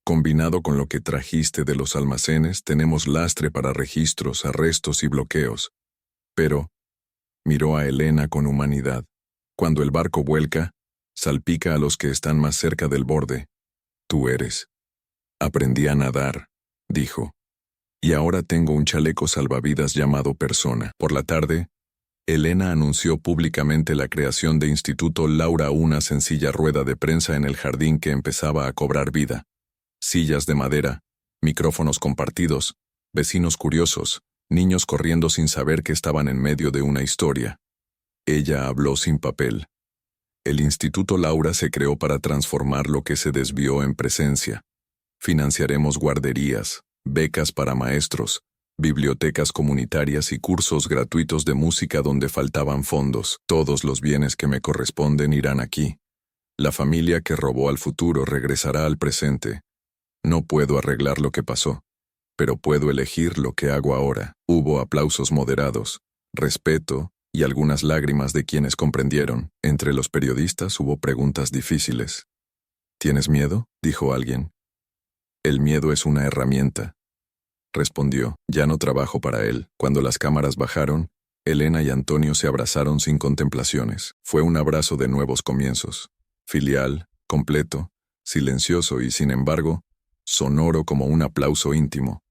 Combinado con lo que trajiste de los almacenes, tenemos lastre para registros, arrestos y bloqueos. Pero...» miró a Elena con humanidad. «Cuando el barco vuelca, salpica a los que están más cerca del borde. Tú eres». «Aprendí a nadar», dijo. «Y ahora tengo un chaleco salvavidas llamado Persona». Por la tarde, Elena anunció públicamente la creación de Instituto Laura, una sencilla rueda de prensa en el jardín que empezaba a cobrar vida. Sillas de madera, micrófonos compartidos, vecinos curiosos, niños corriendo sin saber que estaban en medio de una historia. Ella habló sin papel. El Instituto Laura se creó para transformar lo que se desvió en presencia. Financiaremos guarderías, becas para maestros, bibliotecas comunitarias y cursos gratuitos de música donde faltaban fondos. Todos los bienes que me corresponden irán aquí. La familia que robó al futuro regresará al presente. No puedo arreglar lo que pasó, pero puedo elegir lo que hago ahora. Hubo aplausos moderados, respeto y algunas lágrimas de quienes comprendieron. Entre los periodistas hubo preguntas difíciles. ¿Tienes miedo?, dijo alguien. El miedo es una herramienta, respondió. Ya no trabajo para él. Cuando las cámaras bajaron, Elena y Antonio se abrazaron sin contemplaciones. Fue un abrazo de nuevos comienzos. Filial, completo, silencioso y, sin embargo, sonoro como un aplauso íntimo.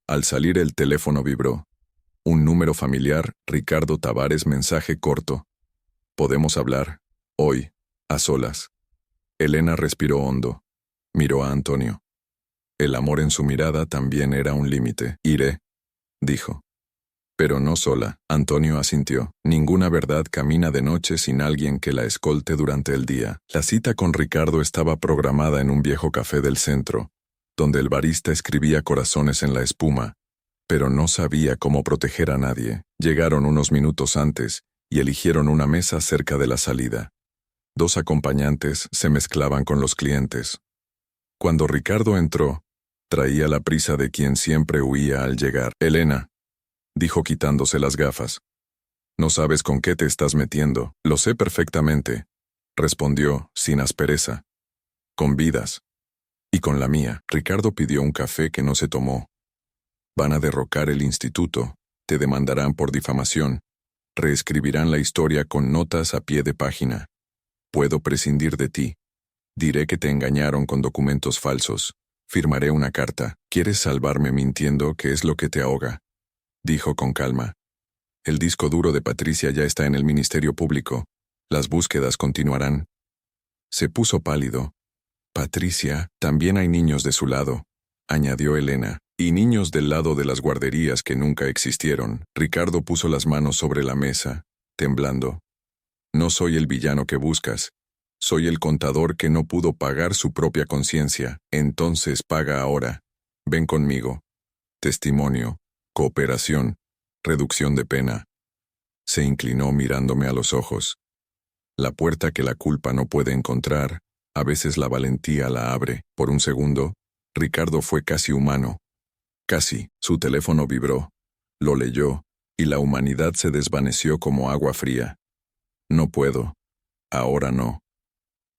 Al salir el teléfono vibró. Un número familiar, Ricardo Tavares, mensaje corto. ¿Podemos hablar? Hoy, a solas. Elena respiró hondo. Miró a Antonio. El amor en su mirada también era un límite. Iré, dijo. Pero no sola. Antonio asintió. Ninguna verdad camina de noche sin alguien que la escolte durante el día. La cita con Ricardo estaba programada en un viejo café del centro, donde el barista escribía corazones en la espuma, pero no sabía cómo proteger a nadie. Llegaron unos minutos antes y eligieron una mesa cerca de la salida. 2 acompañantes se mezclaban con los clientes. Cuando Ricardo entró, traía la prisa de quien siempre huía al llegar. Elena, dijo quitándose las gafas. No sabes con qué te estás metiendo. Lo sé perfectamente, respondió, sin aspereza. Con vidas. Y con la mía. Ricardo pidió un café que no se tomó. Van a derrocar el instituto, te demandarán por difamación, reescribirán la historia con notas a pie de página. Puedo prescindir de ti. Diré que te engañaron con documentos falsos. Firmaré una carta. ¿Quieres salvarme mintiendo, que es lo que te ahoga?, dijo con calma. El disco duro de Patricia ya está en el Ministerio Público. Las búsquedas continuarán. Se puso pálido. Patricia, también hay niños de su lado, añadió Elena, y niños del lado de las guarderías que nunca existieron. Ricardo puso las manos sobre la mesa, temblando. No soy el villano que buscas. Soy el contador que no pudo pagar su propia conciencia. Entonces paga ahora. Ven conmigo. Testimonio, cooperación, reducción de pena. Se inclinó mirándome a los ojos. La puerta que la culpa no puede encontrar, a veces la valentía la abre. Por un segundo, Ricardo fue casi humano. Casi. Su teléfono vibró. Lo leyó, y la humanidad se desvaneció como agua fría. No puedo. Ahora no.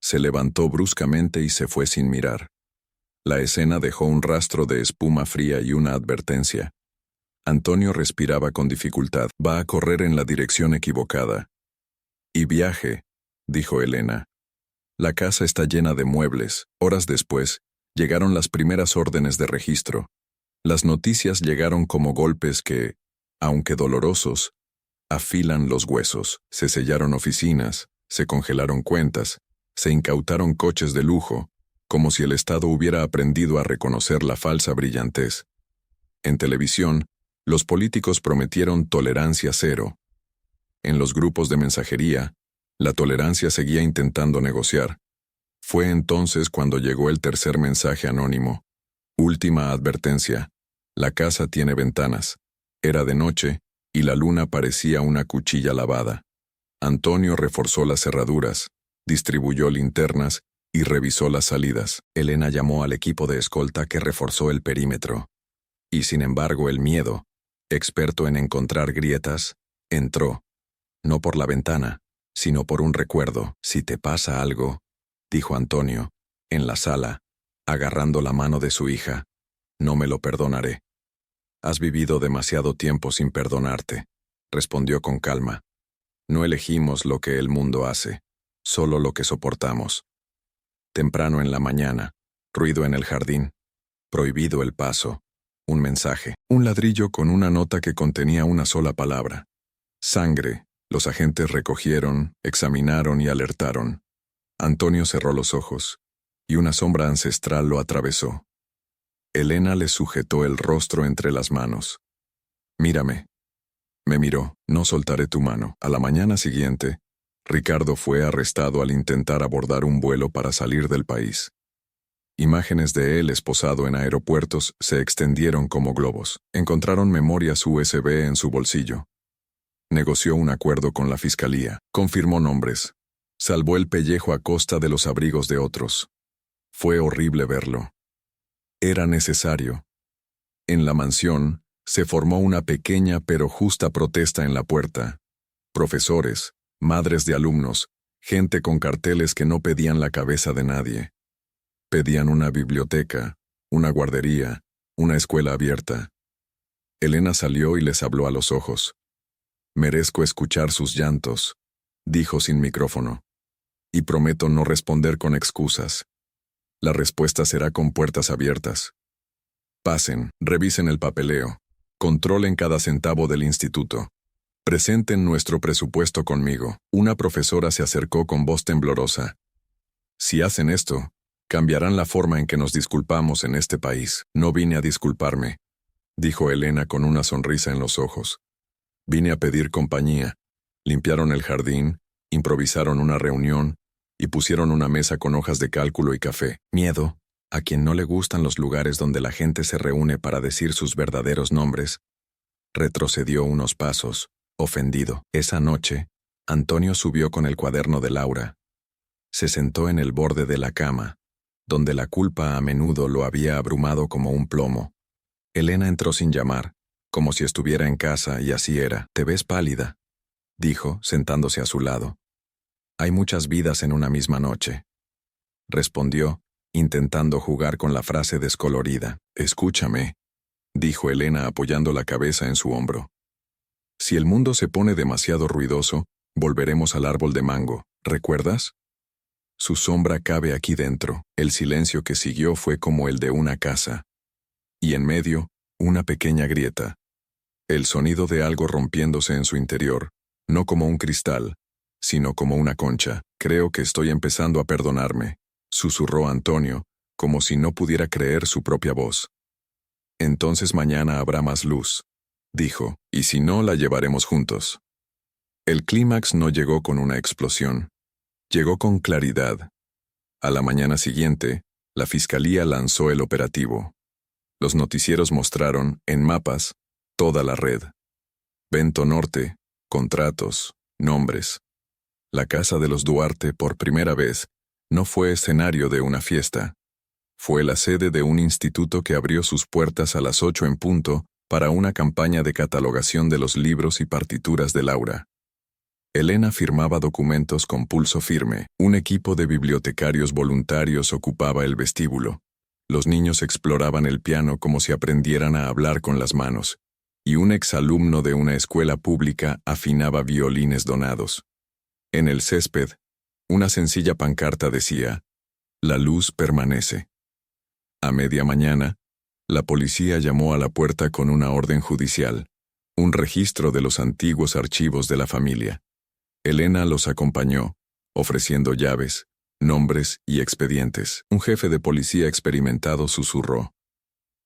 Se levantó bruscamente y se fue sin mirar. La escena dejó un rastro de espuma fría y una advertencia. Antonio respiraba con dificultad. Va a correr en la dirección equivocada. Y viaje, dijo Elena. La casa está llena de muebles. Horas después, llegaron las primeras órdenes de registro. Las noticias llegaron como golpes que, aunque dolorosos, afilan los huesos. Se sellaron oficinas, se congelaron cuentas, se incautaron coches de lujo, como si el Estado hubiera aprendido a reconocer la falsa brillantez. En televisión, los políticos prometieron tolerancia cero. En los grupos de mensajería, la tolerancia seguía intentando negociar. Fue entonces cuando llegó el tercer mensaje anónimo. Última advertencia. La casa tiene ventanas. Era de noche, y la luna parecía una cuchilla lavada. Antonio reforzó las cerraduras, distribuyó linternas y revisó las salidas. Elena llamó al equipo de escolta que reforzó el perímetro. Y sin embargo el miedo, experto en encontrar grietas, entró. No por la ventana, sino por un recuerdo. Si te pasa algo, dijo Antonio, en la sala, agarrando la mano de su hija, no me lo perdonaré. Has vivido demasiado tiempo sin perdonarte, respondió con calma. No elegimos lo que el mundo hace, solo lo que soportamos. Temprano en la mañana, ruido en el jardín, prohibido el paso, un mensaje, un ladrillo con una nota que contenía una sola palabra. Sangre. Los agentes recogieron, examinaron y alertaron. Antonio cerró los ojos, y una sombra ancestral lo atravesó. Elena le sujetó el rostro entre las manos. Mírame. Me miró. No soltaré tu mano. A la mañana siguiente, Ricardo fue arrestado al intentar abordar un vuelo para salir del país. Imágenes de él esposado en aeropuertos se extendieron como globos. Encontraron memorias USB en su bolsillo. Negoció un acuerdo con la fiscalía. Confirmó nombres. Salvó el pellejo a costa de los abrigos de otros. Fue horrible verlo. Era necesario. En la mansión, se formó una pequeña pero justa protesta en la puerta. Profesores, madres de alumnos, gente con carteles que no pedían la cabeza de nadie. Pedían una biblioteca, una guardería, una escuela abierta. Elena salió y les habló a los ojos. Merezco escuchar sus llantos, dijo sin micrófono. Y prometo no responder con excusas. La respuesta será con puertas abiertas. Pasen, revisen el papeleo, controlen cada centavo del instituto. Presenten nuestro presupuesto conmigo. Una profesora se acercó con voz temblorosa. Si hacen esto, cambiarán la forma en que nos disculpamos en este país. No vine a disculparme, dijo Elena con una sonrisa en los ojos. Vine a pedir compañía. Limpiaron el jardín, improvisaron una reunión y pusieron una mesa con hojas de cálculo y café. Miedo, a quien no le gustan los lugares donde la gente se reúne para decir sus verdaderos nombres, retrocedió unos pasos, ofendido. Esa noche, Antonio subió con el cuaderno de Laura. Se sentó en el borde de la cama, donde la culpa a menudo lo había abrumado como un plomo. Elena entró sin llamar, como si estuviera en casa, y así era. «Te ves pálida», dijo, sentándose a su lado. «Hay muchas vidas en una misma noche», respondió, intentando jugar con la frase descolorida. «Escúchame», dijo Elena apoyando la cabeza en su hombro. «Si el mundo se pone demasiado ruidoso, volveremos al árbol de mango, ¿recuerdas? Su sombra cabe aquí dentro». El silencio que siguió fue como el de una casa. Y en medio, una pequeña grieta. El sonido de algo rompiéndose en su interior, no como un cristal, sino como una concha. «Creo que estoy empezando a perdonarme», susurró Antonio, como si no pudiera creer su propia voz. «Entonces mañana habrá más luz», dijo, «y si no, la llevaremos juntos». El clímax no llegó con una explosión. Llegó con claridad. A la mañana siguiente, la fiscalía lanzó el operativo. Los noticieros mostraron, en mapas, toda la red. Vento Norte, contratos, nombres. La casa de los Duarte, por primera vez, no fue escenario de una fiesta. Fue la sede de un instituto que abrió sus puertas a las 8 en punto para una campaña de catalogación de los libros y partituras de Laura. Elena firmaba documentos con pulso firme. Un equipo de bibliotecarios voluntarios ocupaba el vestíbulo. Los niños exploraban el piano como si aprendieran a hablar con las manos, y un exalumno de una escuela pública afinaba violines donados. En el césped, una sencilla pancarta decía: «La luz permanece». A media mañana, la policía llamó a la puerta con una orden judicial, un registro de los antiguos archivos de la familia. Elena los acompañó, ofreciendo llaves, nombres y expedientes. Un jefe de policía experimentado susurró: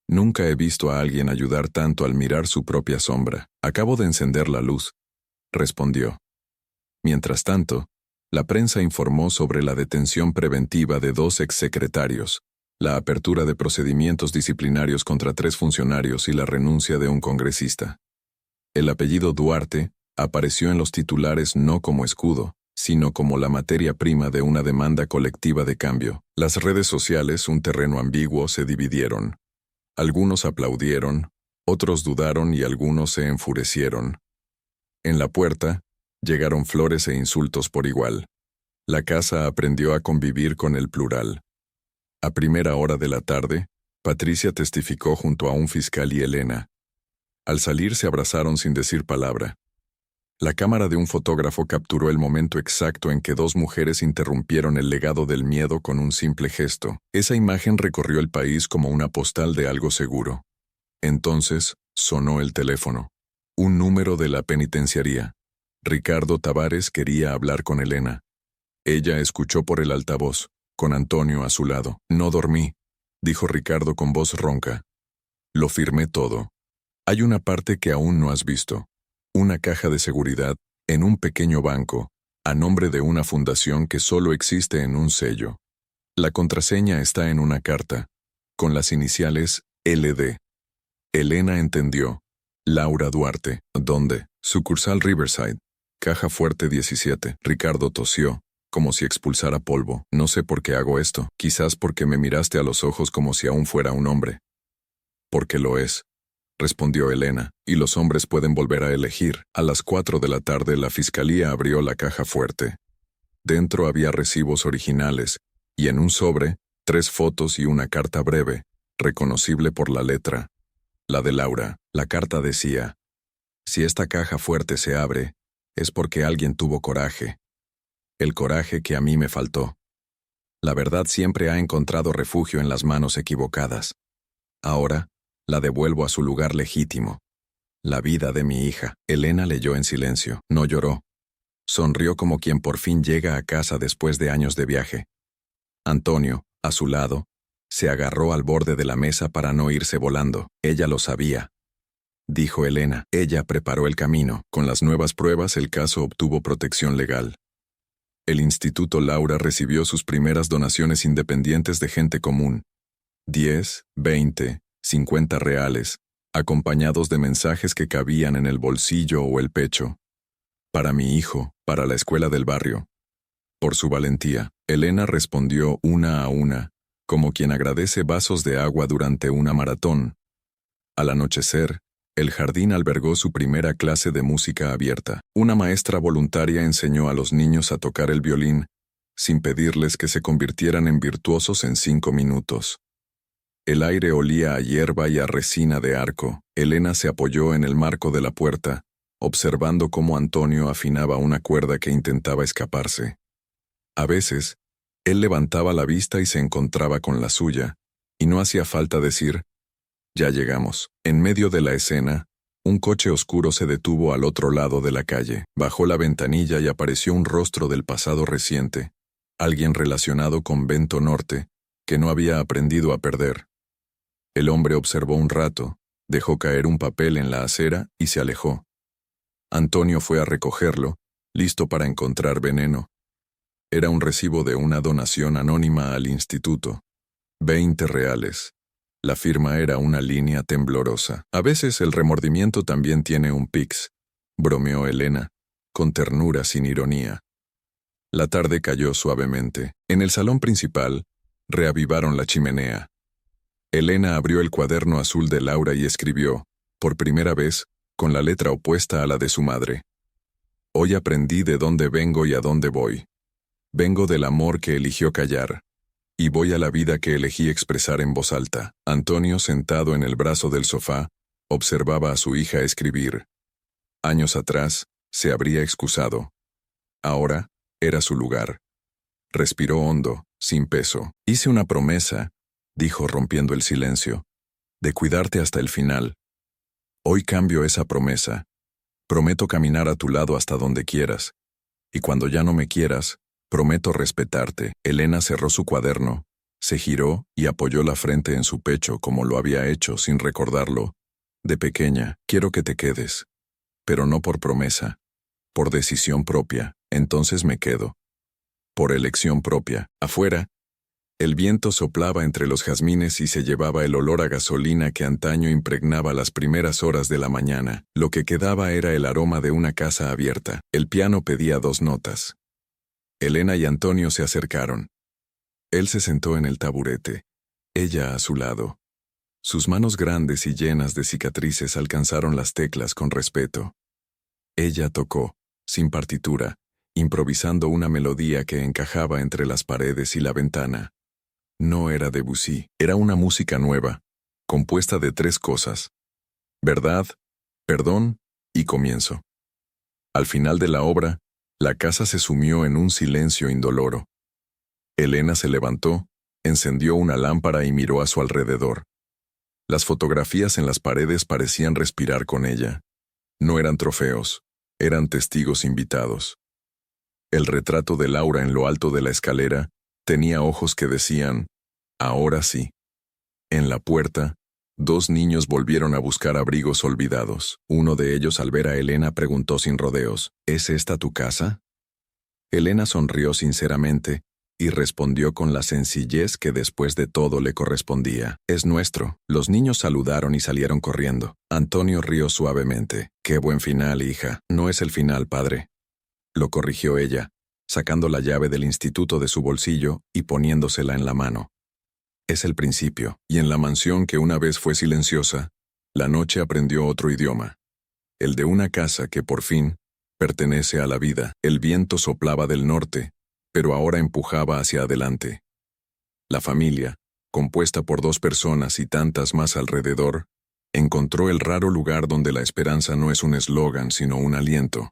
«Nunca he visto a alguien ayudar tanto al mirar su propia sombra». «Acabo de encender la luz», respondió. Mientras tanto, la prensa informó sobre la detención preventiva de 2 exsecretarios, la apertura de procedimientos disciplinarios contra 3 funcionarios y la renuncia de un congresista. El apellido Duarte apareció en los titulares no como escudo, sino como la materia prima de una demanda colectiva de cambio. Las redes sociales, un terreno ambiguo, se dividieron. Algunos aplaudieron, otros dudaron y algunos se enfurecieron. En la puerta, llegaron flores e insultos por igual. La casa aprendió a convivir con el plural. A primera hora de la tarde, Patricia testificó junto a un fiscal y Elena. Al salir se abrazaron sin decir palabra. La cámara de un fotógrafo capturó el momento exacto en que 2 mujeres interrumpieron el legado del miedo con un simple gesto. Esa imagen recorrió el país como una postal de algo seguro. Entonces, sonó el teléfono. Un número de la penitenciaría. Ricardo Tavares quería hablar con Elena. Ella escuchó por el altavoz, con Antonio a su lado. «No dormí», dijo Ricardo con voz ronca. «Lo firmé todo. Hay una parte que aún no has visto. Una caja de seguridad, en un pequeño banco, a nombre de una fundación que solo existe en un sello. La contraseña está en una carta, con las iniciales LD». Elena entendió. Laura Duarte. ¿Dónde? Sucursal Riverside. Caja fuerte 17. Ricardo tosió, como si expulsara polvo. «No sé por qué hago esto. Quizás porque me miraste a los ojos como si aún fuera un hombre». «Porque lo es», respondió Elena, y los hombres pueden volver a elegir. A las 4 de la tarde la fiscalía abrió la caja fuerte. Dentro había recibos originales, y en un sobre, 3 fotos y una carta breve, reconocible por la letra. La de Laura. La carta decía: si esta caja fuerte se abre, es porque alguien tuvo coraje. El coraje que a mí me faltó. La verdad siempre ha encontrado refugio en las manos equivocadas. Ahora, la devuelvo a su lugar legítimo. La vida de mi hija. Elena leyó en silencio. No lloró. Sonrió como quien por fin llega a casa después de años de viaje. Antonio, a su lado, se agarró al borde de la mesa para no irse volando. Ella lo sabía. Dijo Elena. Ella preparó el camino. Con las nuevas pruebas el caso obtuvo protección legal. El Instituto Laura recibió sus primeras donaciones independientes de gente común. 10, 20, 50 reales, acompañados de mensajes que cabían en el bolsillo o el pecho. Para mi hijo, para la escuela del barrio. Por su valentía, Elena respondió una a una, como quien agradece vasos de agua durante una maratón. Al anochecer, el jardín albergó su primera clase de música abierta. Una maestra voluntaria enseñó a los niños a tocar el violín, sin pedirles que se convirtieran en virtuosos en 5 minutos. El aire olía a hierba y a resina de arco. Elena se apoyó en el marco de la puerta, observando cómo Antonio afinaba una cuerda que intentaba escaparse. A veces, él levantaba la vista y se encontraba con la suya, y no hacía falta decir: ya llegamos. En medio de la escena, un coche oscuro se detuvo al otro lado de la calle. Bajó la ventanilla y apareció un rostro del pasado reciente, alguien relacionado con Vento Norte, que no había aprendido a perder. El hombre observó un rato, dejó caer un papel en la acera y se alejó. Antonio fue a recogerlo, listo para encontrar veneno. Era un recibo de una donación anónima al instituto. 20 reales. La firma era una línea temblorosa. A veces el remordimiento también tiene un pix, bromeó Elena, con ternura sin ironía. La tarde cayó suavemente. En el salón principal, reavivaron la chimenea. Elena abrió el cuaderno azul de Laura y escribió, por primera vez, con la letra opuesta a la de su madre. Hoy aprendí de dónde vengo y a dónde voy. Vengo del amor que eligió callar, y voy a la vida que elegí expresar en voz alta. Antonio, sentado en el brazo del sofá, observaba a su hija escribir. Años atrás, se habría excusado. Ahora, era su lugar. Respiró hondo, sin peso. Hice una promesa, dijo rompiendo el silencio, de cuidarte hasta el final. Hoy cambio esa promesa. Prometo caminar a tu lado hasta donde quieras. Y cuando ya no me quieras, prometo respetarte. Elena cerró su cuaderno, se giró y apoyó la frente en su pecho como lo había hecho sin recordarlo. De pequeña, quiero que te quedes. Pero no por promesa. Por decisión propia, entonces me quedo. Por elección propia. Afuera, el viento soplaba entre los jazmines y se llevaba el olor a gasolina que antaño impregnaba las primeras horas de la mañana. Lo que quedaba era el aroma de una casa abierta. El piano pedía 2 notas. Elena y Antonio se acercaron. Él se sentó en el taburete, ella a su lado. Sus manos grandes y llenas de cicatrices alcanzaron las teclas con respeto. Ella tocó, sin partitura, improvisando una melodía que encajaba entre las paredes y la ventana. No era Debussy, era una música nueva, compuesta de 3 cosas: verdad, perdón y comienzo. Al final de la obra, la casa se sumió en un silencio indoloro. Elena se levantó, encendió una lámpara y miró a su alrededor. Las fotografías en las paredes parecían respirar con ella. No eran trofeos, eran testigos invitados. El retrato de Laura en lo alto de la escalera tenía ojos que decían: ahora sí. En la puerta, 2 niños volvieron a buscar abrigos olvidados. Uno de ellos, al ver a Elena, preguntó sin rodeos: ¿Es esta tu casa? Elena sonrió sinceramente y respondió con la sencillez que después de todo le correspondía: es nuestro. Los niños saludaron y salieron corriendo. Antonio rió suavemente. Qué buen final, hija. No es el final, padre. Lo corrigió ella, sacando la llave del instituto de su bolsillo y poniéndosela en la mano. Es el principio, y en la mansión que una vez fue silenciosa, La noche aprendió otro idioma, el de una casa que por fin pertenece a la vida. El viento soplaba del norte, pero ahora empujaba hacia adelante. La familia, compuesta por 2 personas y tantas más alrededor, encontró el raro lugar donde la esperanza no es un eslogan sino un aliento.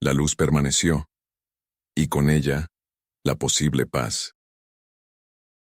La luz permaneció, y con ella, la posible paz.